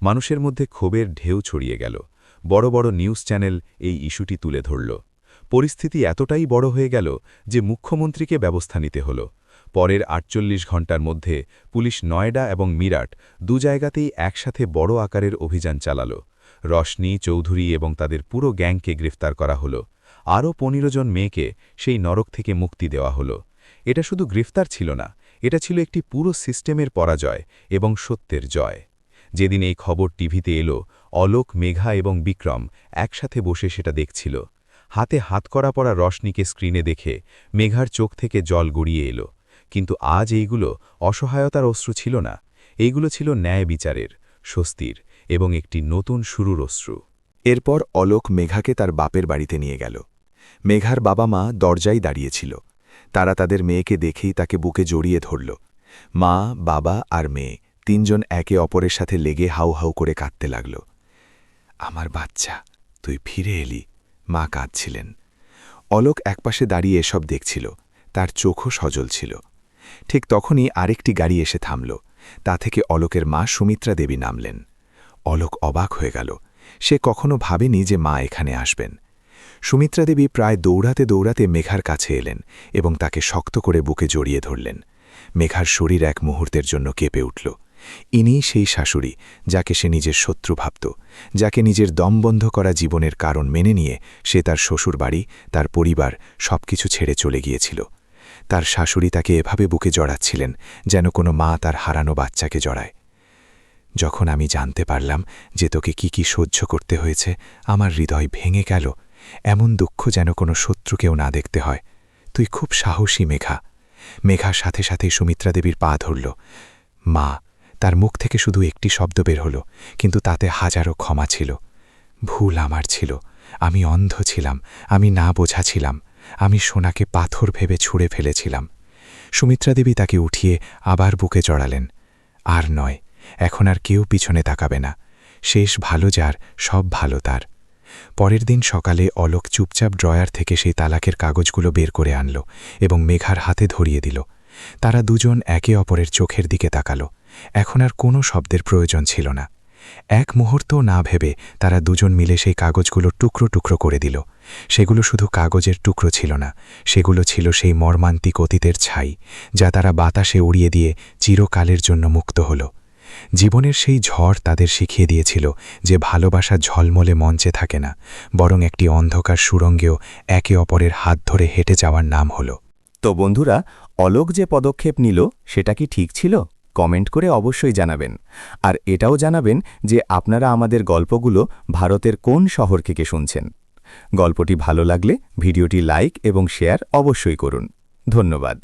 মানুষের মধ্যে ক্ষোভের ঢেউ ছড়িয়ে গেল। বড় বড় নিউজ চ্যানেল এই ইস্যুটি তুলে ধরল। পরিস্থিতি এতটাই বড় হয়ে গেল যে মুখ্যমন্ত্রীকে ব্যবস্থা নিতে হল। পরের 48 ঘণ্টার মধ্যে পুলিশ নয়ডা এবং মিরাট দু জায়গাতেই একসাথে বড় আকারের অভিযান চালাল। রশনি, চৌধুরী এবং তাদের পুরো গ্যাংকে গ্রেফতার করা হল। আরও 15 জন মেয়েকে সেই নরক থেকে মুক্তি দেওয়া হল। এটা শুধু গ্রেফতার ছিল না, এটা ছিল একটি পুরো সিস্টেমের পরাজয় এবং সত্যের জয়। যেদিন এই খবর টিভিতে এলো, অলোক, মেঘা এবং বিক্রম একসাথে বসে সেটা দেখছিল। হাতে হাতকড়া পরা রশনিকে স্ক্রিনে দেখে মেঘার চোখ থেকে জল গড়িয়ে এলো। কিন্তু আজ এইগুলো অসহায়তার অশ্রু ছিল না, এইগুলো ছিল ন্যায় বিচারের, স্বস্তির এবং একটি নতুন শুরুর অশ্রু। এরপর অলোক মেঘাকে তার বাপের বাড়িতে নিয়ে গেল। মেঘার বাবা মা দরজায় দাঁড়িয়েছিল। তারা তাদের মেয়েকে দেখেই তাকে বুকে জড়িয়ে ধরল। মা, বাবা আর মেয়ে তিনজন একে অপরের সাথে লেগে হাউ হাউ করে কাঁদতে লাগল। আমার বাচ্চা, তুই ফিরে এলি, মা কাঁদছিলেন। অলোক একপাশে দাঁড়িয়ে এসব দেখছিল, তার চোখও সজল ছিল। ঠিক তখনই আরেকটি গাড়ি এসে থামল। তা থেকে অলোকের মা সুমিত্রা দেবী নামলেন। অলোক অবাক হয়ে গেল। সে কখনো ভাবেনি যে মা এখানে আসবেন। সুমিত্রা দেবী প্রায় দৌড়াতে দৌড়াতে মেঘার কাছে এলেন এবং তাকে শক্ত করে বুকে জড়িয়ে ধরলেন। মেঘার শরীর এক মুহূর্তের জন্য কেঁপে উঠল। ইনিই সেই শাশুড়ি যাকে সে নিজের শত্রু ভাবত, যাকে নিজের দমবন্ধ করা জীবনের কারণ মেনে নিয়ে সে তার শ্বশুরবাড়ি, তার পরিবার সবকিছু ছেড়ে চলে গিয়েছিল। তার শাশুড়ি তাকে এভাবে বুকে জড়াচ্ছিলেন যেন কোনো মা তার হারানো বাচ্চাকে জড়ায়। যখন আমি জানতে পারলাম যে তোকে কি কি সহ্য করতে হয়েছে, আমার হৃদয় ভেঙে গেল। এমন দুঃখ যেন কোনো শত্রুকেও না দেখতে হয়। তুই খুব সাহসী মেঘা। মেঘার সাথে সাথেই সুমিত্রা দেবীর পা ধরল। মা, তার মুখ থেকে শুধু একটি শব্দ বের হল, কিন্তু তাতে হাজারো ক্ষমা ছিল। ভুল আমার ছিল, আমি অন্ধ ছিলাম, আমি না বোঝা ছিলাম, আমি সোনাকে পাথর ভেবে ছুঁড়ে ফেলেছিলাম। সুমিত্রা দেবী তাকে উঠিয়ে আবার বুকে জড়ালেন। আর নয়, এখন আর কেউ পিছনে তাকাবে না। শেষ ভালো যার, সব ভালো তার। পরের দিন সকালে অলোক চুপচাপ ড্রয়ার থেকে সেই তালাকের কাগজগুলো বের করে আনল এবং মেঘার হাতে ধরিয়ে দিল। তারা দুজন একে অপরের চোখের দিকে তাকালো। এখন আর কোনো শব্দের প্রয়োজন ছিল না। এক মুহূর্তও না ভেবে তারা দুজন মিলে সেই কাগজগুলো টুকরো টুকরো করে দিল। সেগুলো শুধু কাগজের টুকরো ছিল না, সেগুলো ছিল সেই মর্মান্তিক অতীতের ছাই, যা তারা বাতাসে উড়িয়ে দিয়ে চিরকালের জন্য মুক্ত হল। জীবনের সেই ঝড় তাদের শিখিয়ে দিয়েছিল যে ভালোবাসা ঝলমলে মঞ্চে থাকে না, বরং একটি অন্ধকার সুড়ঙ্গেও একে অপরের হাত ধরে হেঁটে যাওয়ার নাম হল। তো বন্ধুরা, অলোক যে পদক্ষেপ নিল সেটা কি ঠিক ছিল? কমেন্ট করে অবশ্যই জানাবেন। আর এটাও জানাবেন যে আপনারা আমাদের গল্পগুলো ভারতের কোন শহর থেকে শুনছেন। গল্পটি ভালো লাগলে ভিডিওটি লাইক এবং শেয়ার অবশ্যই করুন। ধন্যবাদ।